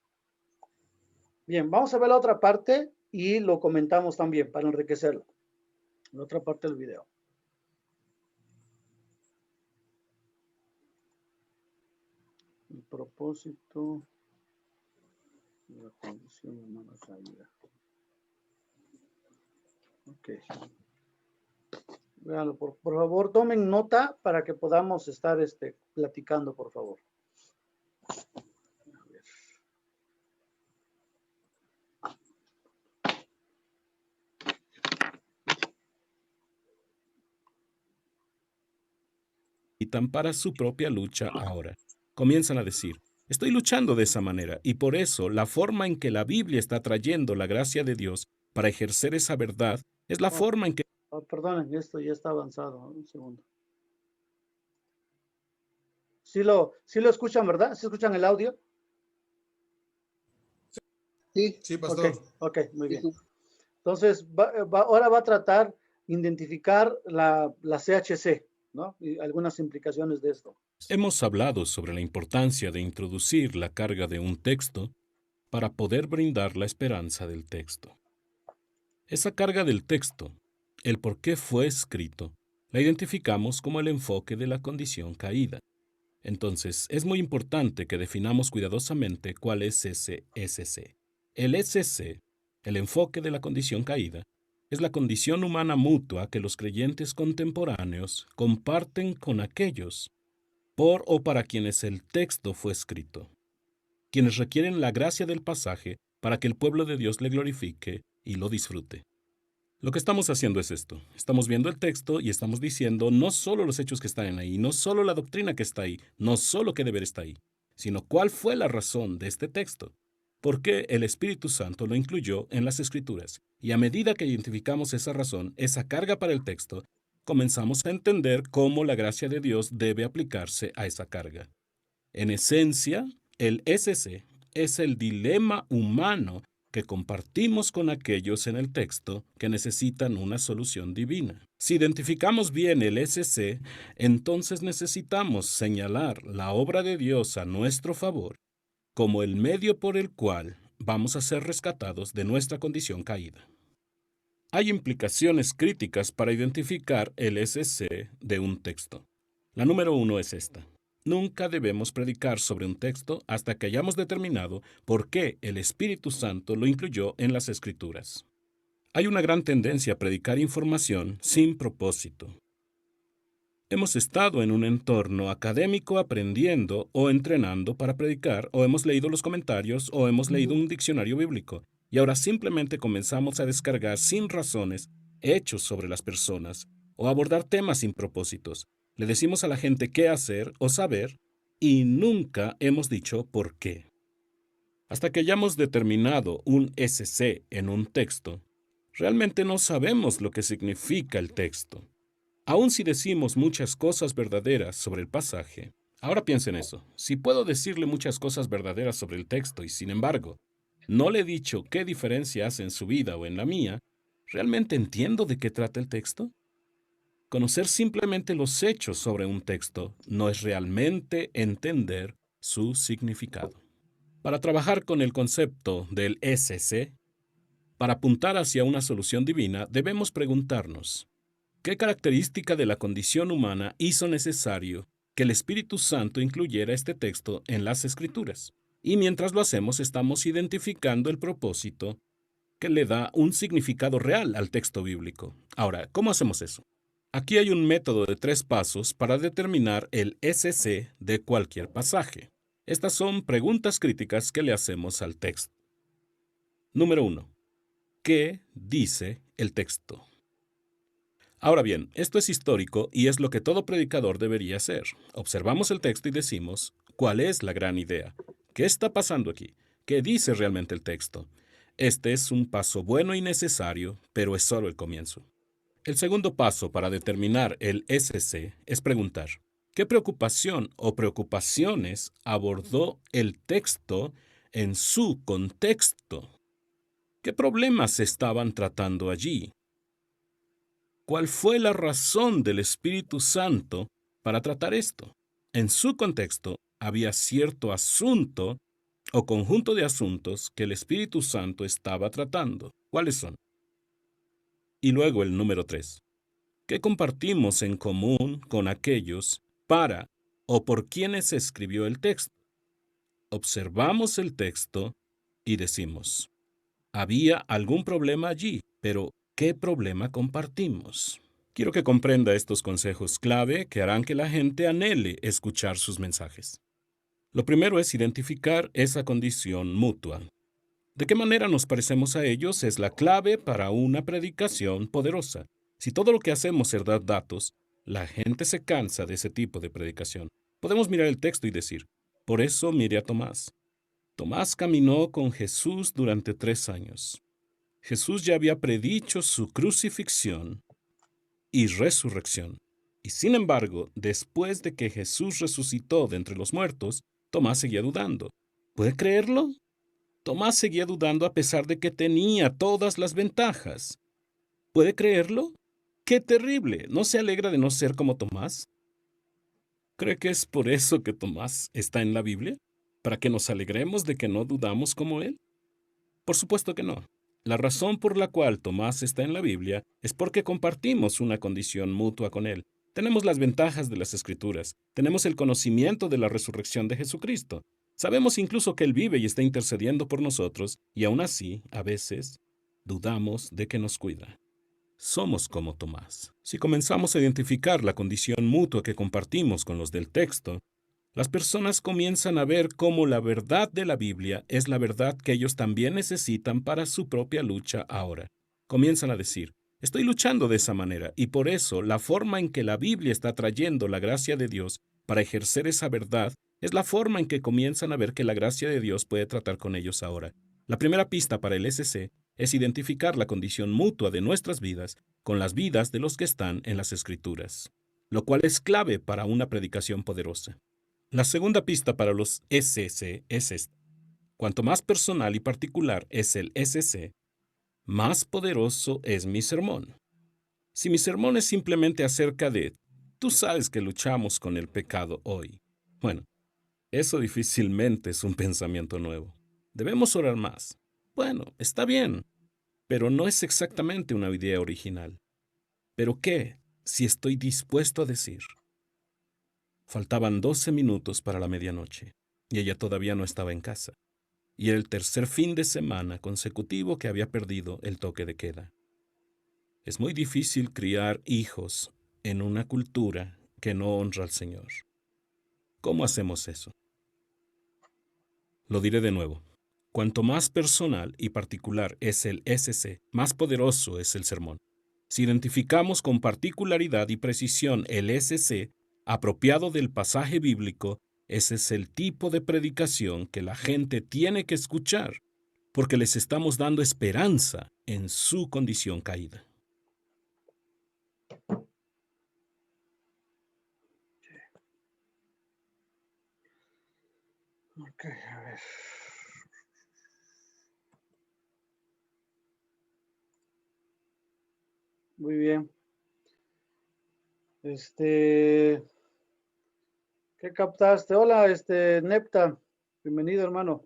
Bien, vamos a ver la otra parte y lo comentamos también para enriquecerlo. La otra parte del video. El propósito de la condición humana caída. Ok. Véanlo, por favor, tomen nota para que podamos estar platicando, por favor. A ver.
Para su propia lucha ahora. Comienzan a decir, estoy luchando de esa manera, y por eso la forma en que la Biblia está trayendo la gracia de Dios para ejercer esa verdad es la forma en que...
Perdonen, esto ya está avanzado. Un segundo. ¿Sí lo escuchan, verdad? ¿Sí escuchan el audio?
Sí.
Sí, pastor.
Ok, muy bien. Entonces, ahora va a tratar de identificar la CHC, ¿no? Y algunas implicaciones de esto.
Hemos hablado sobre la importancia de introducir la carga de un texto para poder brindar la esperanza del texto. Esa carga del texto, el por qué fue escrito, la identificamos como el enfoque de la condición caída. Entonces, es muy importante que definamos cuidadosamente cuál es ese SC. El SC, el enfoque de la condición caída, es la condición humana mutua que los creyentes contemporáneos comparten con aquellos por o para quienes el texto fue escrito, quienes requieren la gracia del pasaje para que el pueblo de Dios le glorifique y lo disfrute. Lo que estamos haciendo es esto. Estamos viendo el texto y estamos diciendo no solo los hechos que están ahí, no solo la doctrina que está ahí, no solo qué deber está ahí, sino cuál fue la razón de este texto. ¿Por qué el Espíritu Santo lo incluyó en las Escrituras? Y a medida que identificamos esa razón, esa carga para el texto, comenzamos a entender cómo la gracia de Dios debe aplicarse a esa carga. En esencia, el SC es el dilema humano que compartimos con aquellos en el texto que necesitan una solución divina. Si identificamos bien el SC, entonces necesitamos señalar la obra de Dios a nuestro favor como el medio por el cual vamos a ser rescatados de nuestra condición caída. Hay implicaciones críticas para identificar el SC de un texto. La número 1 es esta. Nunca debemos predicar sobre un texto hasta que hayamos determinado por qué el Espíritu Santo lo incluyó en las Escrituras. Hay una gran tendencia a predicar información sin propósito. Hemos estado en un entorno académico aprendiendo o entrenando para predicar, o hemos leído los comentarios, o hemos leído un diccionario bíblico, y ahora simplemente comenzamos a descargar sin razones hechos sobre las personas, o abordar temas sin propósitos. Le decimos a la gente qué hacer o saber, y nunca hemos dicho por qué. Hasta que hayamos determinado un SC en un texto, realmente no sabemos lo que significa el texto. Aun si decimos muchas cosas verdaderas sobre el pasaje, ahora piensen eso, si puedo decirle muchas cosas verdaderas sobre el texto y sin embargo, no le he dicho qué diferencia hace en su vida o en la mía, ¿realmente entiendo de qué trata el texto? Conocer simplemente los hechos sobre un texto no es realmente entender su significado. Para trabajar con el concepto del SC, para apuntar hacia una solución divina, debemos preguntarnos, ¿qué característica de la condición humana hizo necesario que el Espíritu Santo incluyera este texto en las Escrituras? Y mientras lo hacemos, estamos identificando el propósito que le da un significado real al texto bíblico. Ahora, ¿cómo hacemos eso? Aquí hay un método de 3 pasos para determinar el SC de cualquier pasaje. Estas son preguntas críticas que le hacemos al texto. Número 1. ¿Qué dice el texto? Ahora bien, esto es histórico y es lo que todo predicador debería hacer. Observamos el texto y decimos, ¿cuál es la gran idea? ¿Qué está pasando aquí? ¿Qué dice realmente el texto? Este es un paso bueno y necesario, pero es solo el comienzo. El segundo paso para determinar el SC es preguntar, ¿qué preocupación o preocupaciones abordó el texto en su contexto? ¿Qué problemas se estaban tratando allí? ¿Cuál fue la razón del Espíritu Santo para tratar esto? En su contexto, había cierto asunto o conjunto de asuntos que el Espíritu Santo estaba tratando. ¿Cuáles son? Y luego el número 3. ¿Qué compartimos en común con aquellos para o por quienes se escribió el texto? Observamos el texto y decimos, había algún problema allí, pero ¿qué problema compartimos? Quiero que comprenda estos consejos clave que harán que la gente anhele escuchar sus mensajes. Lo primero es identificar esa condición mutua. ¿De qué manera nos parecemos a ellos? Es la clave para una predicación poderosa. Si todo lo que hacemos es dar datos, la gente se cansa de ese tipo de predicación. Podemos mirar el texto y decir, por eso mire a Tomás. Tomás caminó con Jesús durante 3 años. Jesús ya había predicho su crucifixión y resurrección. Y sin embargo, después de que Jesús resucitó de entre los muertos, Tomás seguía dudando. ¿Puede creerlo? Tomás seguía dudando a pesar de que tenía todas las ventajas. ¿Puede creerlo? ¡Qué terrible! ¿No se alegra de no ser como Tomás? ¿Cree que es por eso que Tomás está en la Biblia? ¿Para que nos alegremos de que no dudamos como él? Por supuesto que no. La razón por la cual Tomás está en la Biblia es porque compartimos una condición mutua con él. Tenemos las ventajas de las Escrituras. Tenemos el conocimiento de la resurrección de Jesucristo. Sabemos incluso que Él vive y está intercediendo por nosotros, y aún así, a veces, dudamos de que nos cuida. Somos como Tomás. Si comenzamos a identificar la condición mutua que compartimos con los del texto, Las personas comienzan a ver cómo la verdad de la Biblia es la verdad que ellos también necesitan para su propia lucha ahora. Comienzan a decir, estoy luchando de esa manera y por eso la forma en que la Biblia está trayendo la gracia de Dios para ejercer esa verdad es la forma en que comienzan a ver que la gracia de Dios puede tratar con ellos ahora. La primera pista para el SC es identificar la condición mutua de nuestras vidas con las vidas de los que están en las Escrituras, lo cual es clave para una predicación poderosa. La segunda pista para los SC es esta. Cuanto más personal y particular es el SC, más poderoso es mi sermón. Si mi sermón es simplemente acerca de, tú sabes que luchamos con el pecado hoy. Bueno, eso difícilmente es un pensamiento nuevo. Debemos orar más. Bueno, está bien, pero no es exactamente una idea original. ¿Pero qué si estoy dispuesto a decir? Faltaban 12 minutos para la medianoche, y ella todavía no estaba en casa. Y era el tercer fin de semana consecutivo que había perdido el toque de queda. Es muy difícil criar hijos en una cultura que no honra al Señor. ¿Cómo hacemos eso? Lo diré de nuevo. Cuanto más personal y particular es el SC, más poderoso es el sermón. Si identificamos con particularidad y precisión el SC, apropiado del pasaje bíblico, ese es el tipo de predicación que la gente tiene que escuchar, porque les estamos dando esperanza en su condición caída.
Ok, a ver. Muy bien. ¿Qué captaste? Hola, Nepta. Bienvenido, hermano.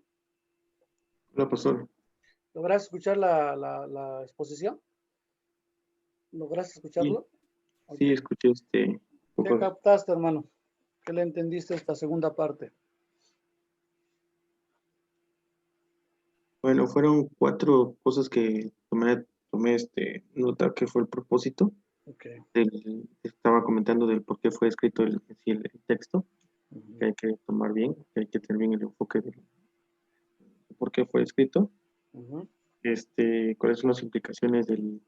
Hola, pastor.
¿Lograste escuchar la exposición? ¿Lograste
Sí,
escucharlo? Ok.
sí, escuché un
¿Qué
poco.
captaste, hermano? ¿Qué le entendiste esta segunda parte?
Bueno, fueron 4 cosas que tomé nota que fue el propósito.
Ok.
Estaba comentando del por qué fue escrito el texto,
Ujú,
que hay que tomar bien, que hay que tener bien el enfoque de por qué fue escrito,
ujú,
cuáles son las implicaciones de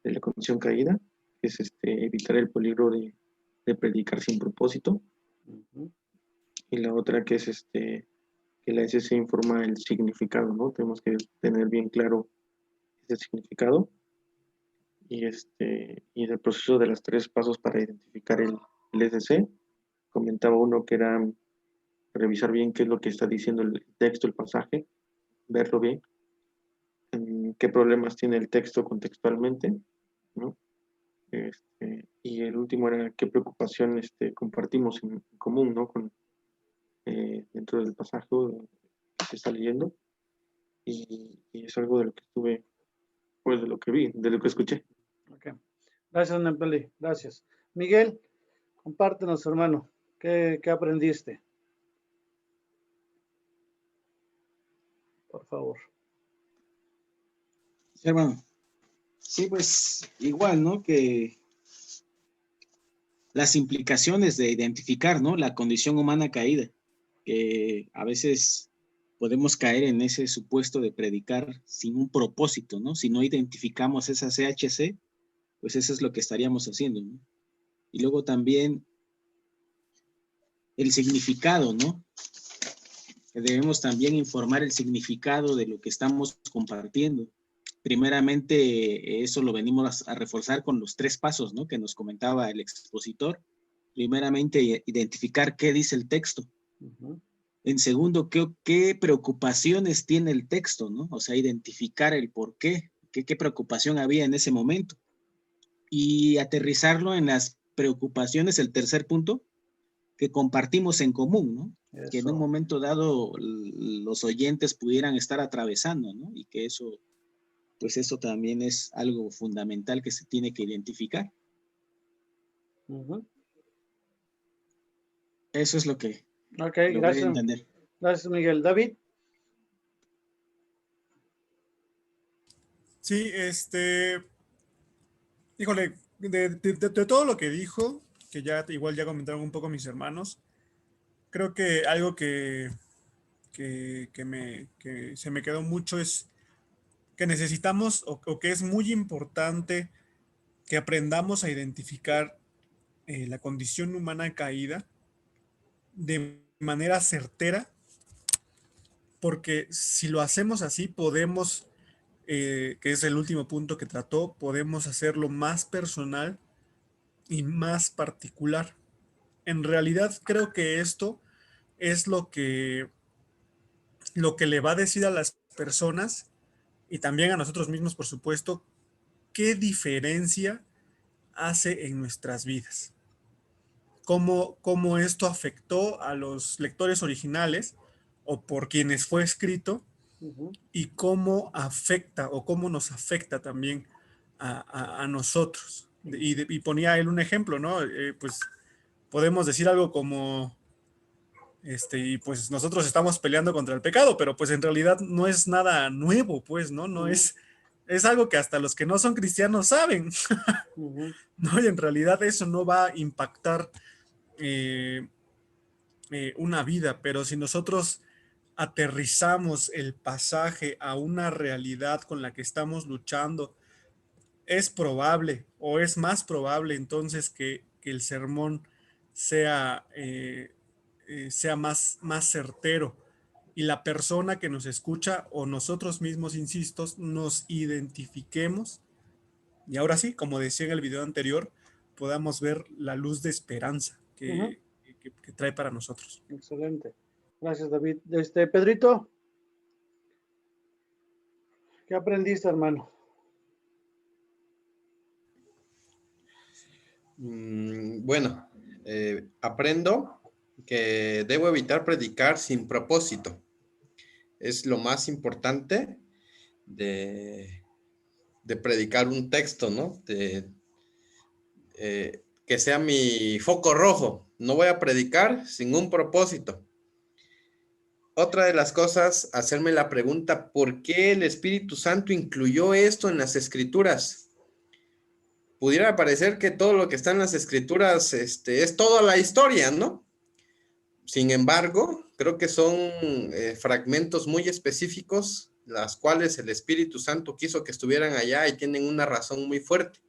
la condición caída, que es evitar el peligro de predicar sin propósito,
ujú.
y la otra que es que la SS informa el significado, ¿no? Tenemos que tener bien claro ese significado y del proceso de los 3 pasos para identificar el SC. Comentaba uno que era revisar bien qué es lo que está diciendo el texto, el pasaje, verlo bien, qué problemas tiene el texto contextualmente, ¿no? Y el último era qué preocupación compartimos en común, ¿no? Dentro del pasaje que se está leyendo. Y es algo de lo que estuve, pues de lo que vi, de lo que escuché.
Ok. Gracias, Nepeli. Gracias. Miguel, compártenos, hermano. ¿Qué aprendiste? Por favor.
Sí, hermano. Sí, pues igual, ¿no? Que las implicaciones de identificar, ¿no? La condición humana caída, que a veces podemos caer en ese supuesto de predicar sin un propósito, ¿no? Si no identificamos esa CHC, pues eso es lo que estaríamos haciendo, ¿no? Y luego también el significado, ¿no? Debemos también informar el significado de lo que estamos compartiendo. Primeramente, eso lo venimos a reforzar con los 3 pasos, ¿no? Que nos comentaba el expositor. Primeramente, identificar qué dice el texto.
Ujú.
En segundo, qué preocupaciones tiene el texto, ¿no? O sea, identificar el por qué preocupación había en ese momento. Y aterrizarlo en las preocupaciones, el tercer punto, que compartimos en común, ¿no? Que en un
Eso.
momento dado los oyentes pudieran estar atravesando, ¿no? Y que eso, pues eso también es algo fundamental que se tiene que identificar.
Ujú.
Eso es lo que
Ok,
logré
gracias.
entender.
Gracias, Miguel. David.
Sí, híjole, de todo lo que dijo, que ya igual ya comentaron un poco mis hermanos, creo que algo que se me quedó mucho es que necesitamos o que es muy importante que aprendamos a identificar la condición humana caída de manera certera, porque si lo hacemos así podemos, que es el último punto que trató, podemos hacerlo más personal y más particular. En realidad creo que esto es lo que le va a decir a las personas y también a nosotros mismos, por supuesto, qué diferencia hace en nuestras vidas. Cómo esto afectó a los lectores originales o por quienes fue escrito y cómo afecta o cómo nos afecta también a nosotros. Y ponía él un ejemplo, ¿no? Pues podemos decir algo como, y pues nosotros estamos peleando contra el pecado, pero pues en realidad no es nada nuevo, pues, ¿no? No es algo que hasta los que no son cristianos saben, ¿no? Y en realidad eso no va a impactar una vida, pero si nosotros aterrizamos el pasaje a una realidad con la que estamos luchando, es probable o es más probable entonces que el sermón sea, sea más certero y la persona que nos escucha o nosotros mismos, insisto, nos identifiquemos y ahora sí, como decía en el video anterior, podamos ver la luz de esperanza que trae para nosotros.
Excelente. Gracias, David. Pedrito, ¿qué aprendiste, hermano?
Bueno, aprendo que debo evitar predicar sin propósito. Es lo más importante de predicar un texto, ¿no? Que sea mi foco rojo. No voy a predicar sin un propósito. Otra de las cosas, hacerme la pregunta, ¿por qué el Espíritu Santo incluyó esto en las Escrituras? Pudiera parecer que todo lo que está en las Escrituras es toda la historia, ¿no? Sin embargo, creo que son fragmentos muy específicos, las cuales el Espíritu Santo quiso que estuvieran allá y tienen una razón muy fuerte.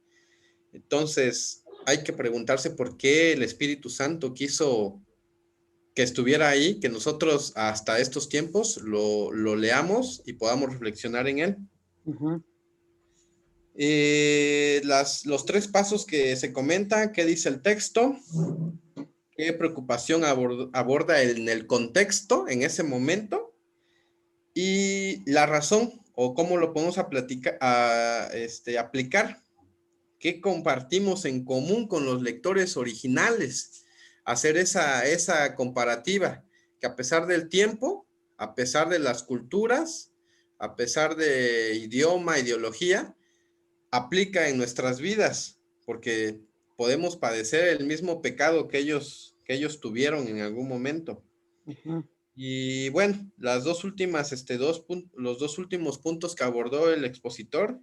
Entonces, hay que preguntarse por qué el Espíritu Santo quiso que estuviera ahí, que nosotros hasta estos tiempos lo leamos y podamos reflexionar en él. Los 3 pasos que se comentan, qué dice el texto, qué preocupación aborda en el contexto en ese momento y la razón o cómo lo podemos aplicar, qué compartimos en común con los lectores originales, hacer esa comparativa, que a pesar del tiempo, a pesar de las culturas, a pesar de idioma, ideología, aplica en nuestras vidas, porque podemos padecer el mismo pecado que ellos tuvieron en algún momento. Y bueno, las dos últimas, los 2 últimos puntos que abordó el expositor,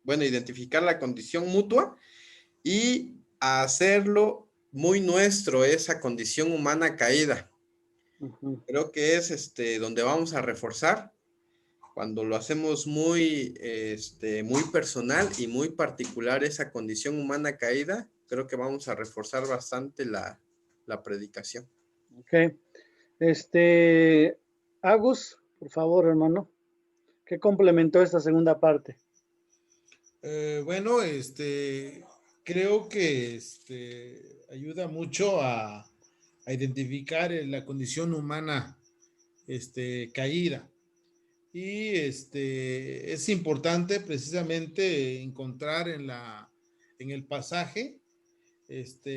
bueno, identificar la condición mutua y hacerlo muy nuestro, esa condición humana caída. Creo que es donde vamos a reforzar. Cuando lo hacemos muy personal y muy particular, esa condición humana caída, creo que vamos a reforzar bastante la predicación.
Ok. Agus, por favor, hermano, ¿qué complementó esta segunda parte?
Bueno, creo que ayuda mucho a identificar la condición humana caída. Y es importante precisamente encontrar en el pasaje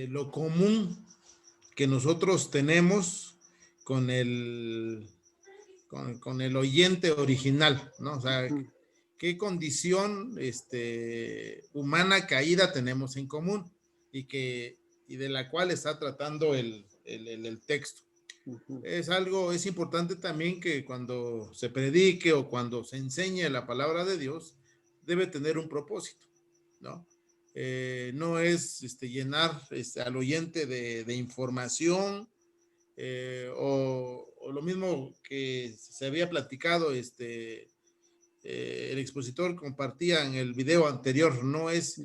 lo común que nosotros tenemos con el oyente original, ¿no? O sea, qué condición humana caída tenemos en común y de la cual está tratando el texto. Es importante también que cuando se predique o cuando se enseñe la palabra de Dios, debe tener un propósito, ¿no? no es llenar al oyente de información, o lo mismo que se había platicado, el expositor compartía en el video anterior, no es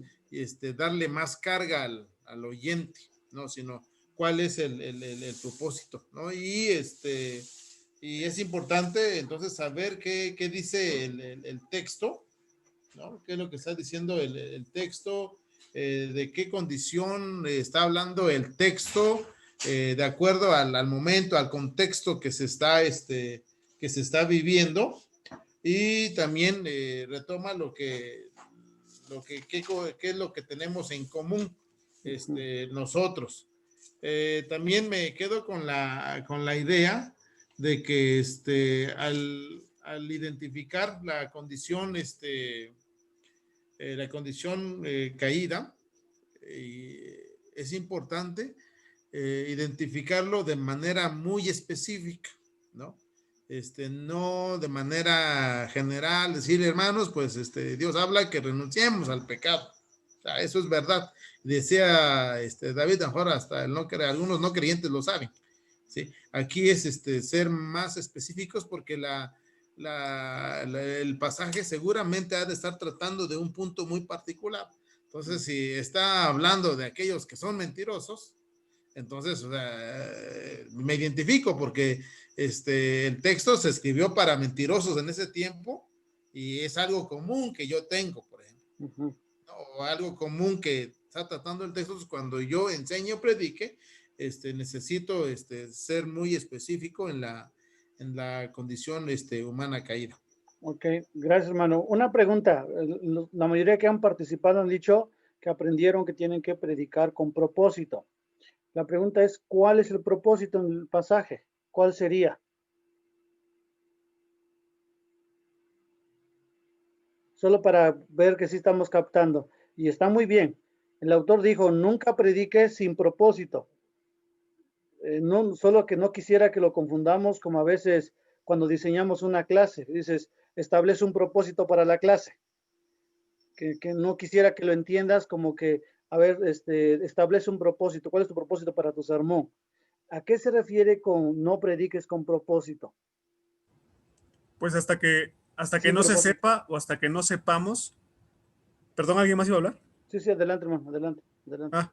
darle más carga al oyente, ¿no? Sino cuál es el propósito, ¿no? Y es importante entonces saber qué dice el texto, ¿no? ¿Qué es lo que está diciendo el texto? ¿De qué condición está hablando el texto? De acuerdo al momento, al contexto que se está viviendo. Y también retoma qué es lo que tenemos en común nosotros. También me quedo con la idea de que al identificar la condición caída, es importante identificarlo de manera muy específica, ¿no? No de manera general, decir, hermanos, pues Dios habla que renunciemos al pecado. O sea, eso es verdad. Decía David, mejor hasta algunos no creyentes lo saben, ¿sí? Aquí es ser más específicos porque el pasaje seguramente ha de estar tratando de un punto muy particular. Entonces, si está hablando de aquellos que son mentirosos, entonces, o sea, me identifico porque el texto se escribió para mentirosos en ese tiempo y es algo común que yo tengo, por ejemplo. O algo común que está tratando el texto. Cuando yo enseño, predique, necesito ser muy específico en la condición humana caída.
Ok, gracias, hermano. Una pregunta. La mayoría que han participado han dicho que aprendieron que tienen que predicar con propósito. La pregunta es, ¿cuál es el propósito en el pasaje? ¿Cuál sería? Solo para ver que sí estamos captando. Y está muy bien. El autor dijo, nunca predique sin propósito. No, solo que no quisiera que lo confundamos como a veces cuando diseñamos una clase. Dices, establece un propósito para la clase. Que no quisiera que lo entiendas como que, a ver, establece un propósito. ¿Cuál es tu propósito para tu sermón? ¿A qué se refiere con no prediques con propósito?
Pues hasta que
Sin
no se
propósito.
sepa o hasta que no sepamos. Perdón, ¿alguien más iba a hablar?
Sí, adelante, hermano, adelante.
Ah,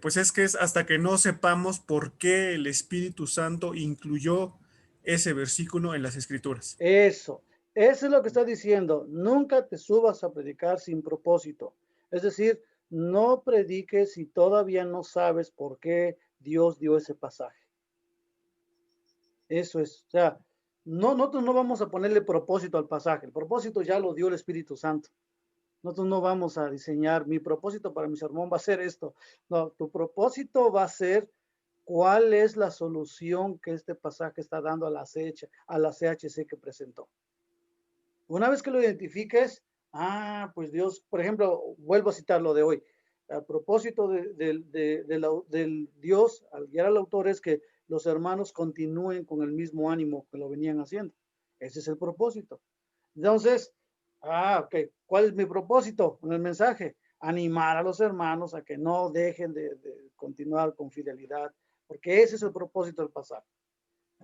pues es que es hasta que no sepamos por qué el Espíritu Santo incluyó ese versículo en las Escrituras.
Eso es lo que está diciendo. Nunca te subas a predicar sin propósito. Es decir, no prediques si todavía no sabes por qué Dios dio ese pasaje. Eso es. O sea, nosotros no vamos a ponerle propósito al pasaje. El propósito ya lo dio el Espíritu Santo. Nosotros no vamos a diseñar, mi propósito para mi sermón va a ser esto. No, tu propósito va a ser cuál es la solución que este pasaje está dando a la CHC que presentó. Una vez que lo identifiques, pues Dios, por ejemplo, vuelvo a citar lo de hoy. A propósito del Dios, al guiar al autor, es que los hermanos continúen con el mismo ánimo que lo venían haciendo. Ese es el propósito. Entonces, ok, ¿cuál es mi propósito en el mensaje? Animar a los hermanos a que no dejen de continuar con fidelidad, porque ese es el propósito del pasaje.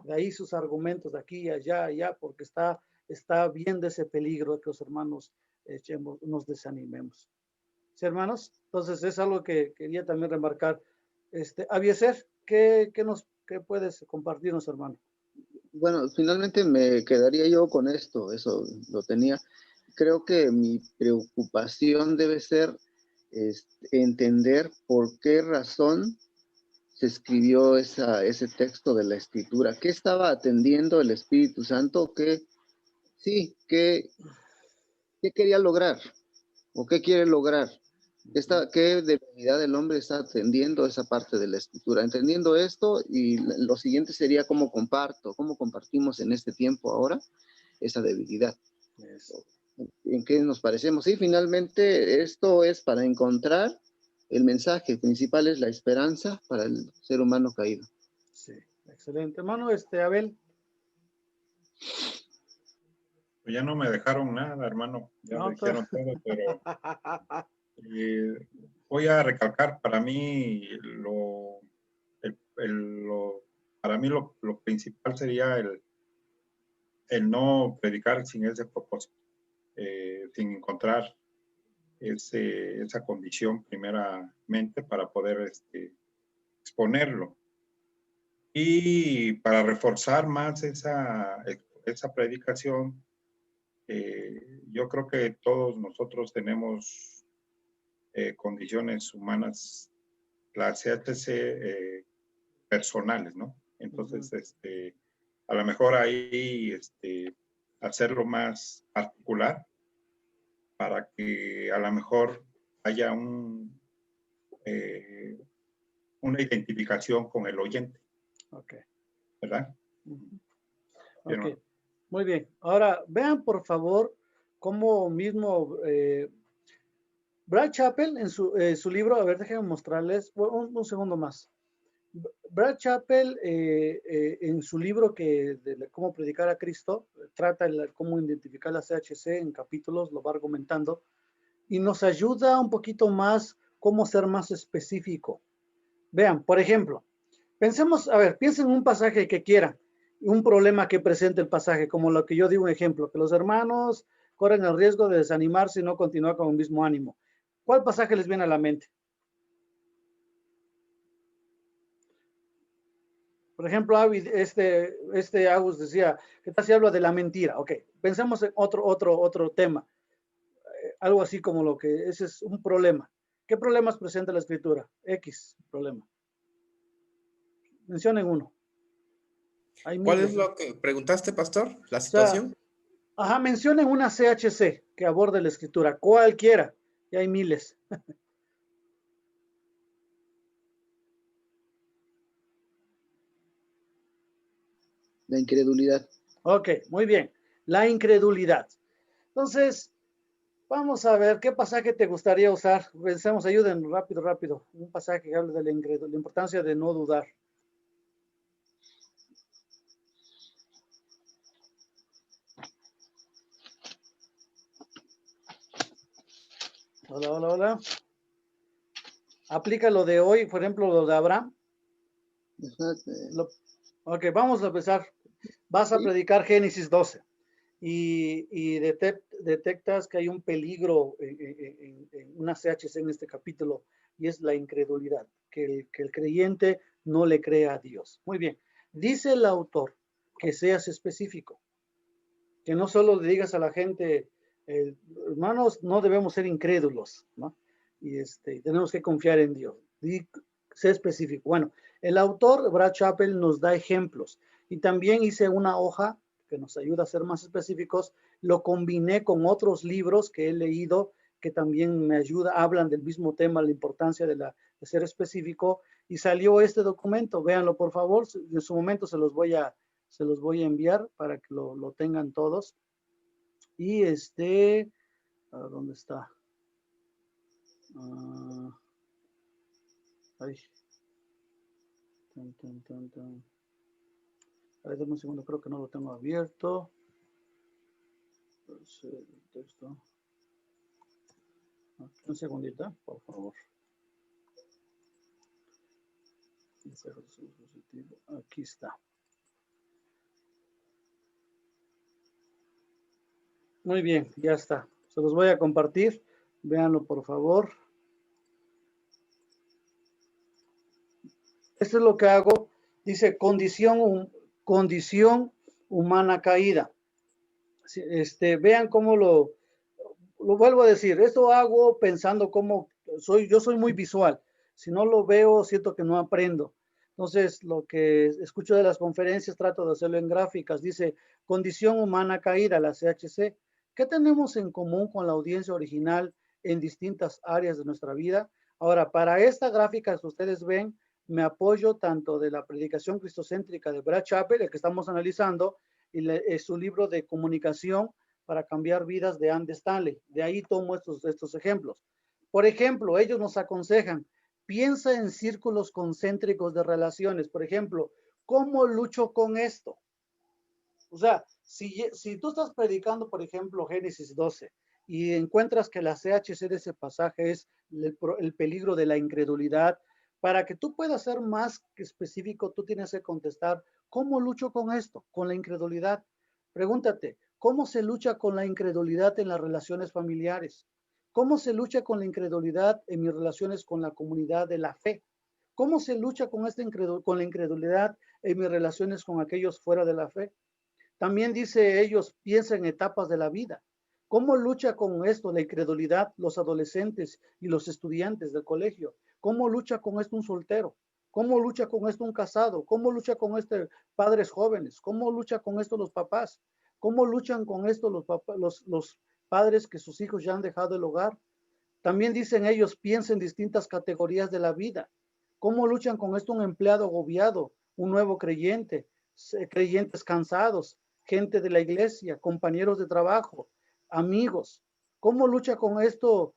De ahí sus argumentos de aquí, allá, porque está viendo ese peligro de que los hermanos nos desanimemos. ¿Sí, hermanos? Entonces es algo que quería también remarcar. Abieser, ¿qué puedes compartirnos, hermano?
Bueno, finalmente me quedaría yo con esto, eso lo tenía. Creo que mi preocupación debe ser entender por qué razón se escribió ese texto de la Escritura. ¿Qué estaba atendiendo el Espíritu Santo? ¿Qué quería lograr? ¿O qué quiere lograr? ¿Qué debilidad del hombre está atendiendo esa parte de la Escritura? Entendiendo esto, y lo siguiente sería cómo compartimos en este tiempo ahora esa debilidad. Eso. ¿En qué nos parecemos? Y finalmente esto es para encontrar el mensaje principal, es la esperanza para el ser humano caído.
Sí, excelente. Hermano, Abel.
Pues ya no me dejaron nada, hermano. Ya lo dijeron todo, pero Voy a recalcar, para mí lo principal sería el no predicar sin ese propósito, sin encontrar esa condición primeramente para poder exponerlo. Y para reforzar más esa predicación, yo creo que todos nosotros tenemos condiciones humanas, las CHC personales, ¿no? Entonces, a lo mejor ahí hacerlo más particular para que a lo mejor haya una identificación con el oyente.
Ok.
¿Verdad?
Ok, muy bien. Ahora, vean por favor cómo mismo Brad Chappell en su libro, a ver, déjenme mostrarles un segundo más. Brad Chappell en su libro de cómo predicar a Cristo, trata cómo identificar la CHC en capítulos, lo va argumentando, y nos ayuda un poquito más cómo ser más específico. Vean, por ejemplo, pensemos, a ver, piensen en un pasaje que quieran, un problema que presente el pasaje, como lo que yo digo un ejemplo, que los hermanos corren el riesgo de desanimarse y no continuar con el mismo ánimo. ¿Cuál pasaje les viene a la mente? Por ejemplo, Agus decía, ¿qué tal si habla de la mentira? Ok, pensemos en otro tema, algo así como lo que ese es un problema. ¿Qué problemas presenta la escritura? X problema. Mencionen uno.
¿Cuál es lo que preguntaste, pastor? ¿La situación?
O sea, mencionen una CHC que aborde la escritura, cualquiera, y hay miles.
La incredulidad.
Ok, muy bien. La incredulidad. Entonces, vamos a ver qué pasaje te gustaría usar. Pensemos, ayuden rápido. Un pasaje que hable de la importancia de no dudar. Hola. Aplica lo de hoy, por ejemplo, lo de Abraham. Ok, vamos a empezar. Vas a predicar Génesis 12 y detectas que hay un peligro en una CHC en este capítulo y es la incredulidad, que el creyente no le crea a Dios. Muy bien, dice el autor que seas específico, que no solo le digas a la gente, hermanos, no debemos ser incrédulos, ¿no? Y tenemos que confiar en Dios. Sé específico. Bueno, el autor, Brad Chappell, nos da ejemplos y también hice una hoja que nos ayuda a ser más específicos. Lo combiné con otros libros que he leído que también me hablan del mismo tema, la importancia de ser específico, y salió este documento. Véanlo, por favor. En su momento se los voy a enviar para que lo tengan todos. Y ¿dónde está? Ay. A ver, dame un segundo, creo que no lo tengo abierto. Texto. Un segundito, por favor. Aquí está. Muy bien, ya está. Se los voy a compartir. Véanlo, por favor. Esto es lo que hago. Dice condición humana caída. Vean cómo lo vuelvo a decir. Esto hago pensando cómo yo soy muy visual. Si no lo veo, siento que no aprendo. Entonces, lo que escucho de las conferencias, trato de hacerlo en gráficas. Dice condición humana caída, la CHC. ¿Qué tenemos en común con la audiencia original en distintas áreas de nuestra vida? Ahora, para esta gráfica que ustedes ven, me apoyo tanto de la predicación cristocéntrica de Brad Chappell, el que estamos analizando, y su libro de comunicación para cambiar vidas de Andy Stanley. De ahí tomo estos ejemplos. Por ejemplo, ellos nos aconsejan, piensa en círculos concéntricos de relaciones. Por ejemplo, ¿cómo lucho con esto? O sea, si tú estás predicando, por ejemplo, Génesis 12, y encuentras que la CHC de ese pasaje es el peligro de la incredulidad, para que tú puedas ser más específico, tú tienes que contestar, ¿cómo lucho con esto? Con la incredulidad. Pregúntate, ¿cómo se lucha con la incredulidad en las relaciones familiares? ¿Cómo se lucha con la incredulidad en mis relaciones con la comunidad de la fe? ¿Cómo se lucha con la incredulidad en mis relaciones con aquellos fuera de la fe? También dice ellos, piensa en etapas de la vida. ¿Cómo lucha con esto la incredulidad los adolescentes y los estudiantes del colegio? ¿Cómo lucha con esto un soltero? ¿Cómo lucha con esto un casado? ¿Cómo lucha con este padres jóvenes? ¿Cómo lucha con esto los papás? ¿Cómo luchan con esto los padres que sus hijos ya han dejado el hogar? También dicen ellos, piensa en distintas categorías de la vida. ¿Cómo luchan con esto un empleado agobiado, un nuevo creyente, creyentes cansados, gente de la iglesia, compañeros de trabajo, amigos? ¿Cómo lucha con esto?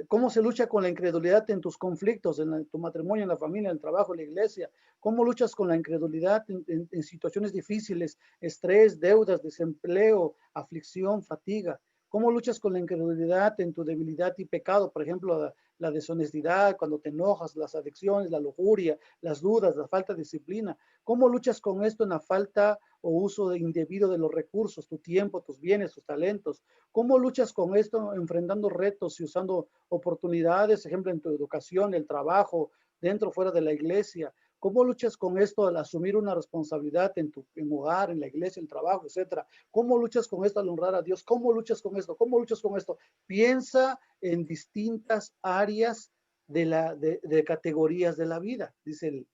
¿Cómo se lucha con la incredulidad en tus conflictos, en tu matrimonio, en la familia, en el trabajo, en la iglesia? ¿Cómo luchas con la incredulidad en situaciones difíciles, estrés, deudas, desempleo, aflicción, fatiga? ¿Cómo luchas con la incredulidad en tu debilidad y pecado? Por ejemplo, la deshonestidad, cuando te enojas, las adicciones, la lujuria, las dudas, la falta de disciplina. ¿Cómo luchas con esto en la falta o uso indebido de los recursos, tu tiempo, tus bienes, tus talentos? ¿Cómo luchas con esto enfrentando retos y usando oportunidades, ejemplo, en tu educación, el trabajo, dentro o fuera de la iglesia? ¿Cómo luchas con esto al asumir una responsabilidad en tu hogar, en la iglesia, el trabajo, etcétera? ¿Cómo luchas con esto al honrar a Dios? ¿Cómo luchas con esto? ¿Cómo luchas con esto? Piensa en distintas áreas de categorías de la vida, dicen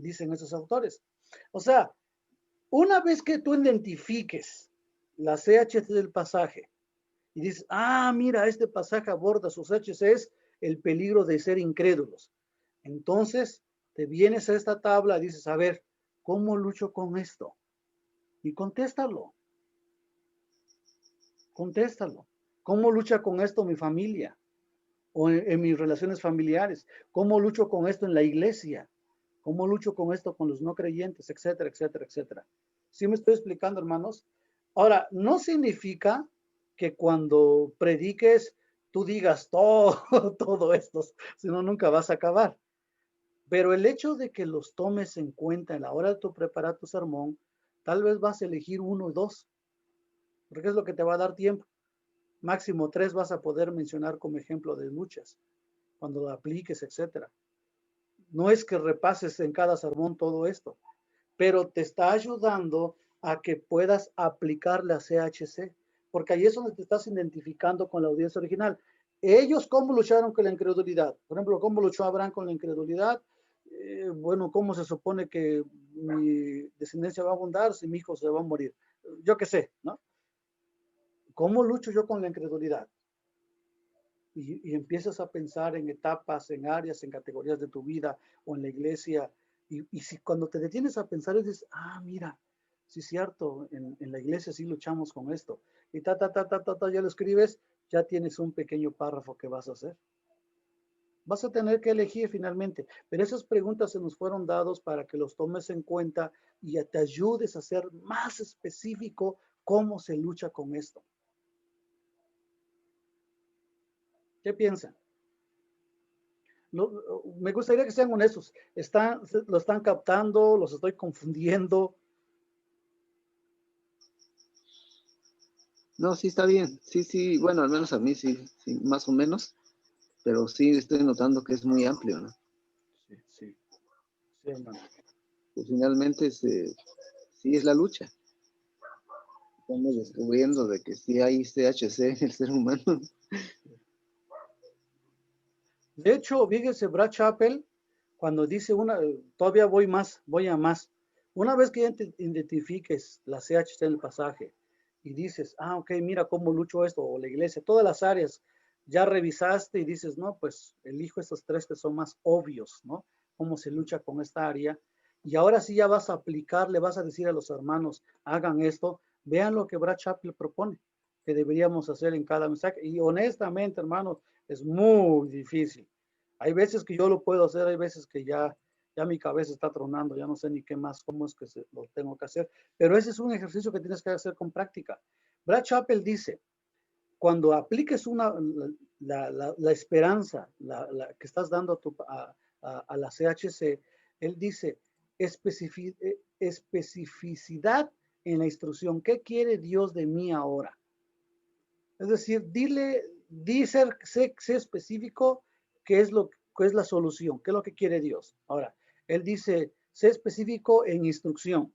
esos autores. O sea, una vez que tú identifiques la CHC del pasaje y dices, ah, mira, este pasaje aborda sus CHCs, el peligro de ser incrédulos. Entonces, te vienes a esta tabla y dices, a ver, ¿cómo lucho con esto? Y contéstalo. Contéstalo. ¿Cómo lucha con esto mi familia? O en mis relaciones familiares. ¿Cómo lucho con esto en la iglesia? ¿Cómo lucho con esto con los no creyentes? Etcétera, etcétera, etcétera. ¿Sí me estoy explicando, hermanos? Ahora, no significa que cuando prediques tú digas todo esto, sino nunca vas a acabar. Pero el hecho de que los tomes en cuenta en la hora de tu preparar tu sermón, tal vez vas a elegir 1 o 2, porque es lo que te va a dar tiempo. Máximo 3 vas a poder mencionar como ejemplo de muchas, cuando lo apliques, etcétera. No es que repases en cada sermón todo esto, pero te está ayudando a que puedas aplicar la CHC, porque ahí es donde te estás identificando con la audiencia original. Ellos, ¿cómo lucharon con la incredulidad? Por ejemplo, ¿cómo luchó Abraham con la incredulidad? Bueno, ¿cómo se supone que mi descendencia va a abundar si mi hijo se va a morir? Yo qué sé, ¿no? ¿Cómo lucho yo con la incredulidad? Y empiezas a pensar en etapas, en áreas, en categorías de tu vida o en la iglesia. Y si cuando te detienes a pensar y dices, ah, mira, sí es cierto, en la iglesia sí luchamos con esto. Y ya lo escribes, ya tienes un pequeño párrafo que vas a hacer. Vas a tener que elegir finalmente, pero esas preguntas se nos fueron dados para que los tomes en cuenta y te ayudes a ser más específico cómo se lucha con esto. ¿Qué piensan? Me gustaría que sean honestos. ¿Lo están captando? ¿Los estoy confundiendo?
No, sí está bien. Sí, bueno, al menos a mí sí, más o menos. Pero sí estoy notando que es muy amplio, ¿no?
Sí, hermano.
Que finalmente sí es la lucha. Estamos descubriendo de que sí hay CHC en el ser humano.
De hecho, fíjese, Brad Chappell, cuando dice todavía voy a más. Una vez que identifiques la CHC en el pasaje y dices, ah, ok, mira cómo lucho esto, o la iglesia, todas las áreas, ya revisaste y dices, no, pues elijo estos 3 que son más obvios, ¿no? Cómo se lucha con esta área. Y ahora sí ya vas a aplicar, le vas a decir a los hermanos, hagan esto, vean lo que Brad Chappell propone, que deberíamos hacer en cada mensaje. Y honestamente, hermanos, es muy difícil. Hay veces que yo lo puedo hacer, hay veces que ya mi cabeza está tronando, ya no sé ni qué más, cómo es que lo tengo que hacer. Pero ese es un ejercicio que tienes que hacer con práctica. Brad Chappell dice, cuando apliques la esperanza que estás dando a la CHC, él dice especificidad en la instrucción. ¿Qué quiere Dios de mí ahora? Es decir, sé específico qué es la solución, qué es lo que quiere Dios. Ahora, él dice, sé específico en instrucción,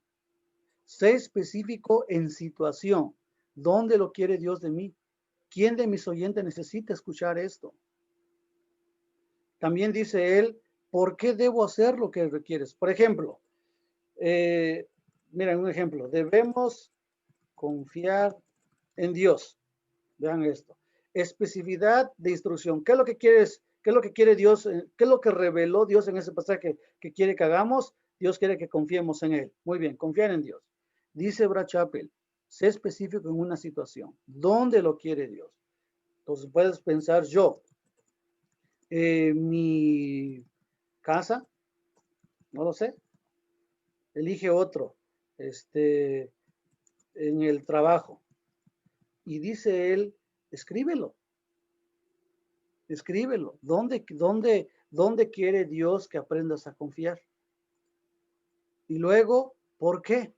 sé específico en situación. ¿Dónde lo quiere Dios de mí? ¿Quién de mis oyentes necesita escuchar esto? También dice él, ¿por qué debo hacer lo que requieres? Por ejemplo, miren un ejemplo, debemos confiar en Dios. Vean esto. Especificidad de instrucción. ¿Qué es lo que quieres? ¿Qué es lo que quiere Dios? ¿Qué es lo que reveló Dios en ese pasaje que quiere que hagamos? Dios quiere que confiemos en Él. Muy bien, confiar en Dios. Dice Brad Chapell, sé específico en una situación. ¿Dónde lo quiere Dios? Entonces puedes pensar yo, mi casa, no lo sé. Elige otro, en el trabajo. Y dice él, escríbelo. Escríbelo. ¿Dónde quiere Dios que aprendas a confiar? Y luego, ¿por qué?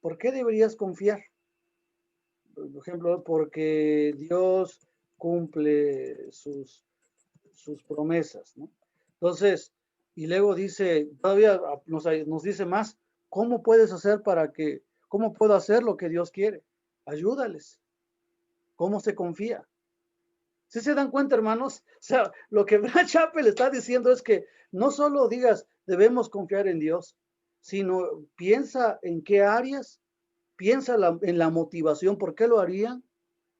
¿Por qué deberías confiar? Por ejemplo, porque Dios cumple sus promesas, ¿no? Entonces, y luego dice, todavía nos dice más, ¿cómo puedes hacer cómo puedo hacer lo que Dios quiere? Ayúdales. ¿Cómo se confía? ¿Sí se dan cuenta, hermanos? O sea, lo que Brad Chapell está diciendo es que no solo digas debemos confiar en Dios, sino piensa en qué áreas, piensa en la motivación, por qué lo harían,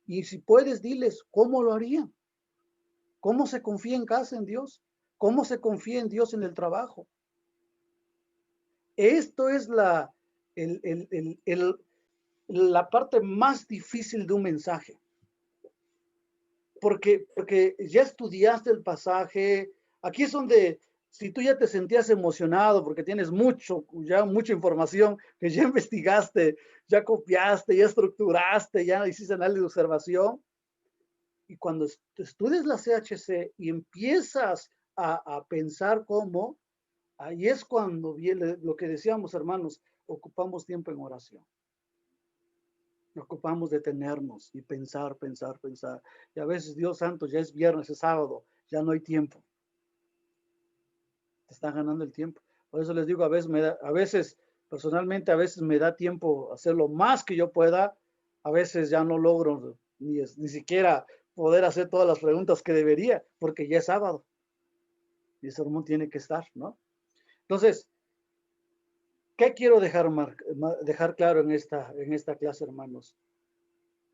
y si puedes, diles cómo lo harían. ¿Cómo se confía en casa en Dios? ¿Cómo se confía en Dios en el trabajo? Esto es la parte más difícil de un mensaje. Porque ya estudiaste el pasaje. Aquí es donde, si tú ya te sentías emocionado porque tienes mucha información que ya investigaste, ya copiaste, ya estructuraste, ya hiciste análisis de observación, y cuando estudias la CHC y empiezas a pensar cómo, ahí es cuando viene lo que decíamos, hermanos, ocupamos tiempo en oración. Ocupamos detenernos y pensar. Y a veces, Dios santo, ya es viernes, es sábado, ya no hay tiempo. Te está ganando el tiempo. Por eso les digo, personalmente, a veces me da tiempo hacer lo más que yo pueda. A veces ya no logro ni siquiera poder hacer todas las preguntas que debería, porque ya es sábado. Y ese sermón tiene que estar, ¿no? Entonces, ¿qué quiero dejar claro en esta clase, hermanos?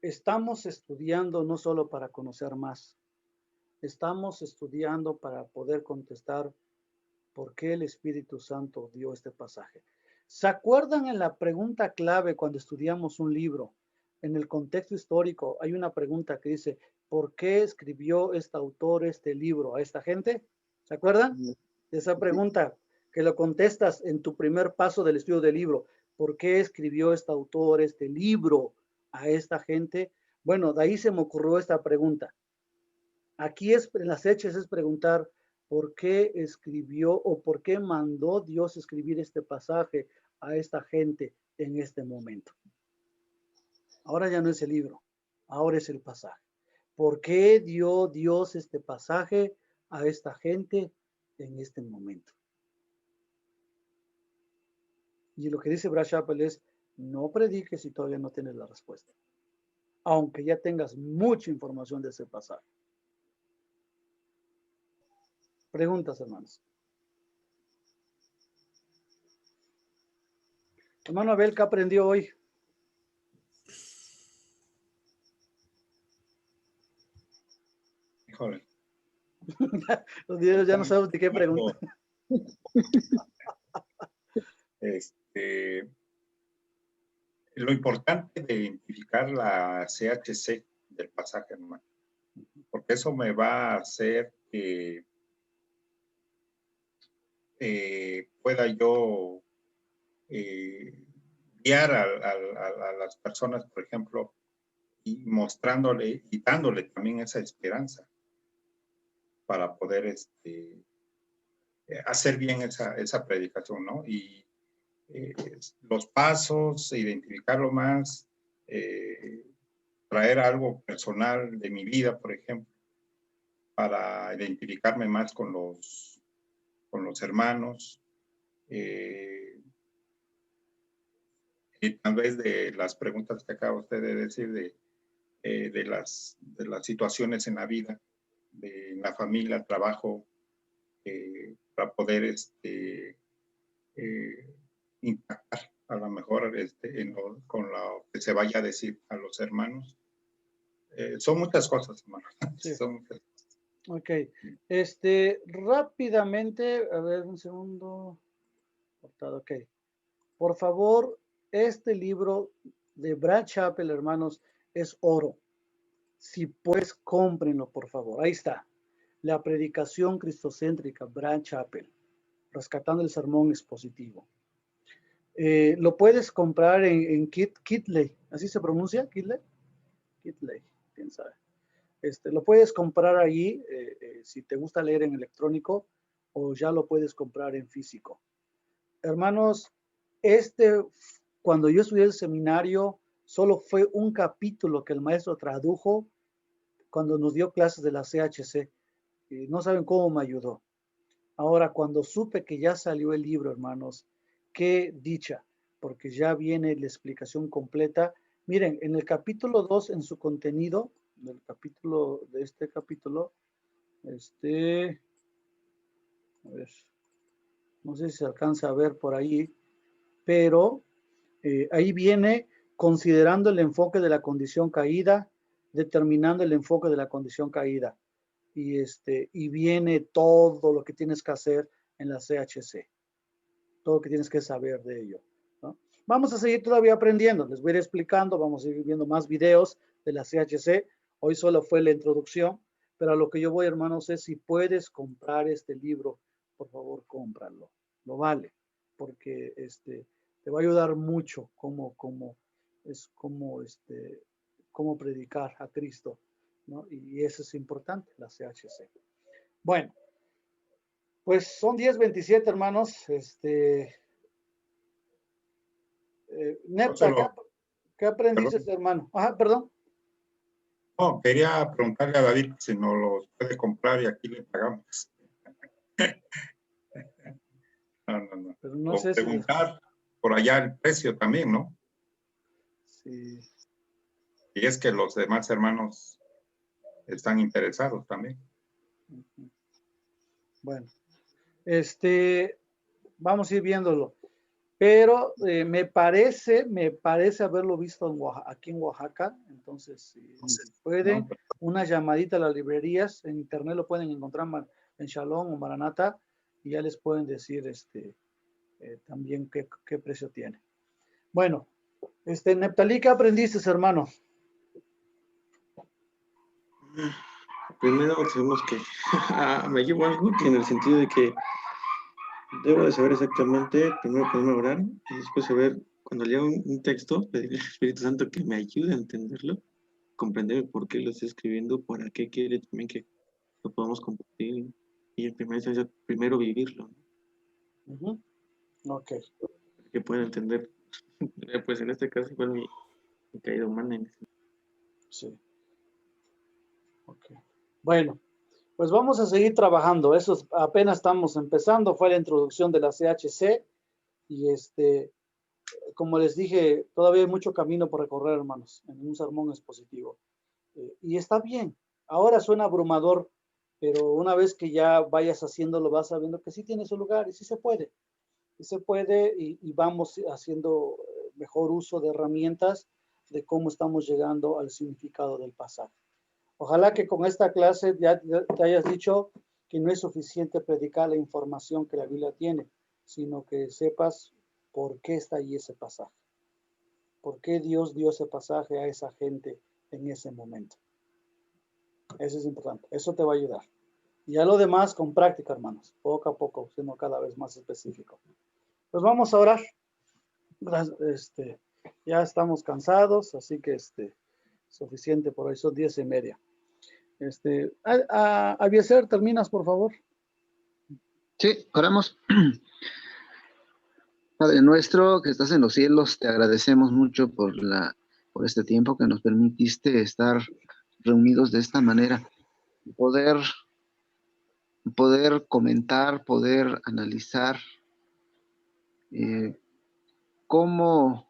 Estamos estudiando no solo para conocer más, estamos estudiando para poder contestar por qué el Espíritu Santo dio este pasaje. ¿Se acuerdan en la pregunta clave cuando estudiamos un libro? En el contexto histórico hay una pregunta que dice, ¿por qué escribió este autor este libro a esta gente? ¿Se acuerdan? De esa pregunta que lo contestas en tu primer paso del estudio del libro. ¿Por qué escribió este autor este libro a esta gente? Bueno, de ahí se me ocurrió esta pregunta. Aquí en las hechas es preguntar por qué escribió o por qué mandó Dios escribir este pasaje a esta gente en este momento. Ahora ya no es el libro, ahora es el pasaje. ¿Por qué dio Dios este pasaje a esta gente en este momento? Y lo que dice Brad Chapell es, no prediques si todavía no tienes la respuesta, aunque ya tengas mucha información de ese pasaje. Preguntas, hermanos. Hermano Abel, ¿qué aprendió hoy?
Híjole.
Los días ya no sabemos de qué pregunta.
Lo importante de identificar la CHC del pasaje, hermano, porque eso me va a hacer que pueda yo guiar a las personas, por ejemplo, y mostrándole y dándole también esa esperanza para poder hacer bien esa predicación, ¿no? Y los pasos, identificarlo más, traer algo personal de mi vida, por ejemplo, para identificarme más con los hermanos, y tal vez de las preguntas que acaba usted de decir, de las situaciones en la vida, de la familia, trabajo, para poder impactar a lo mejor con lo que se vaya a decir a los hermanos. Son muchas cosas, hermano.
Sí.
Son muchas cosas.
Ok. Rápidamente, a ver, un segundo. Ok. Por favor, este libro de Brad Chapell, hermanos, es oro. Si pues, cómprenlo, por favor. Ahí está. La predicación cristocéntrica, Brad Chapell, rescatando el sermón expositivo. Lo puedes comprar en Kitley. ¿Así se pronuncia? ¿Kitley? Kitley, quién sabe. Lo puedes comprar allí, si te gusta leer en electrónico, o ya lo puedes comprar en físico. Hermanos, cuando yo estudié el seminario, solo fue un capítulo que el maestro tradujo cuando nos dio clases de la CHC. Y no saben cómo me ayudó. Ahora, cuando supe que ya salió el libro, hermanos, qué dicha, porque ya viene la explicación completa. Miren, en el capítulo 2, en su contenido, de este capítulo, a ver, no sé si se alcanza a ver por ahí, pero ahí viene considerando el enfoque de la condición caída, determinando el enfoque de la condición caída, y viene todo lo que tienes que hacer en la CHC, todo lo que tienes que saber de ello, ¿no? Vamos a seguir todavía aprendiendo, les voy a ir explicando, vamos a ir viendo más videos de la CHC. Hoy solo fue la introducción, pero a lo que yo voy, hermanos, es si puedes comprar este libro, por favor, cómpralo, lo vale, porque te va a ayudar mucho cómo predicar a Cristo, ¿no? Y eso es importante, la CHC. Bueno, pues son 10:27, hermanos. Nepta, ¿qué aprendiste, hermano? Ajá, perdón.
No, quería preguntarle a David si nos los puede comprar y aquí le pagamos. No.
Pero no
O
sé
preguntar por allá el precio también, ¿no?
Sí.
Y es que los demás hermanos están interesados también.
Bueno, vamos a ir viéndolo. Pero me parece haberlo visto aquí en Oaxaca. Entonces, si pueden, una llamadita a las librerías, en internet lo pueden encontrar en Shalom o Maranata, y ya les pueden decir también qué precio tiene. Bueno, Neptalí, ¿qué aprendiste, hermano?
Primero sabemos que me llevo algo que en el sentido de que debo de saber exactamente, primero poderme orar, y después saber, cuando leo un texto, pedirle al Espíritu Santo que me ayude a entenderlo, comprender por qué lo estoy escribiendo, para qué quiere también que lo podamos compartir, y en primera instancia, primero vivirlo, ¿no?
Ok.
Que pueda entender, pues en este caso, igual mi caída humana.
Sí. Ok. Bueno, pues vamos a seguir trabajando. Eso apenas estamos empezando. Fue la introducción de la CHC. Y como les dije, todavía hay mucho camino por recorrer, hermanos, en un sermón expositivo. Y está bien. Ahora suena abrumador, pero una vez que ya vayas haciéndolo, vas sabiendo que sí tiene su lugar y sí se puede. Y se puede, y vamos haciendo mejor uso de herramientas de cómo estamos llegando al significado del pasaje. Ojalá que con esta clase ya te hayas dicho que no es suficiente predicar la información que la Biblia tiene, sino que sepas por qué está ahí ese pasaje. ¿Por qué Dios dio ese pasaje a esa gente en ese momento? Eso es importante. Eso te va a ayudar. Y ya lo demás con práctica, hermanos. Poco a poco, siendo cada vez más específico. Pues vamos a orar. Ya estamos cansados, así que suficiente, por ahí son 10:30. Abiezer, terminas, por favor.
Sí, oramos. Padre nuestro que estás en los cielos, te agradecemos mucho por este tiempo que nos permitiste estar reunidos de esta manera, poder comentar, poder analizar cómo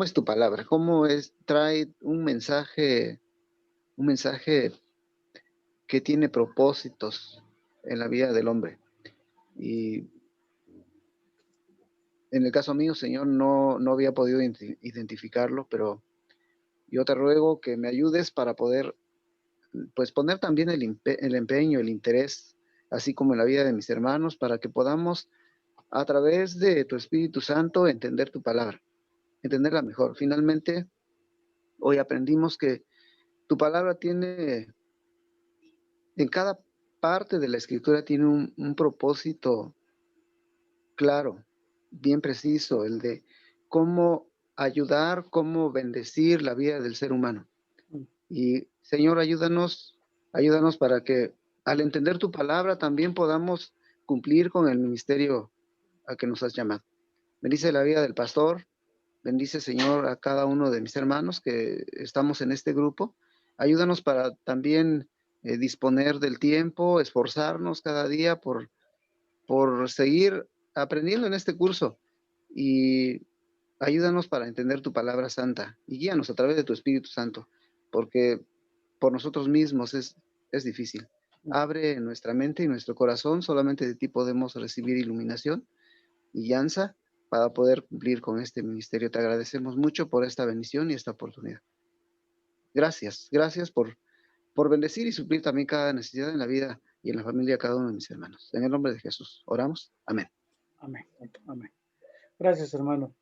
es tu palabra, trae un mensaje que tiene propósitos en la vida del hombre. Y en el caso mío, Señor, no había podido identificarlo, pero yo te ruego que me ayudes para poder, pues, poner también el empeño, el interés, así como en la vida de mis hermanos, para que podamos, a través de tu Espíritu Santo, entender tu palabra, entenderla mejor. Finalmente, hoy aprendimos que tu palabra tiene, en cada parte de la Escritura, tiene un propósito claro, bien preciso, el de cómo ayudar, cómo bendecir la vida del ser humano. Y Señor, ayúdanos para que al entender tu palabra también podamos cumplir con el ministerio a que nos has llamado. Bendice la vida del pastor, bendice, Señor, a cada uno de mis hermanos que estamos en este grupo. Ayúdanos para también disponer del tiempo, esforzarnos cada día por seguir aprendiendo en este curso, y ayúdanos para entender tu palabra santa y guíanos a través de tu Espíritu Santo, porque por nosotros mismos es difícil. Abre nuestra mente y nuestro corazón, solamente de ti podemos recibir iluminación y guianza para poder cumplir con este ministerio. Te agradecemos mucho por esta bendición y esta oportunidad. Gracias por bendecir y suplir también cada necesidad en la vida y en la familia de cada uno de mis hermanos. En el nombre de Jesús, oramos. Amén.
Amén. Amén. Gracias, hermano.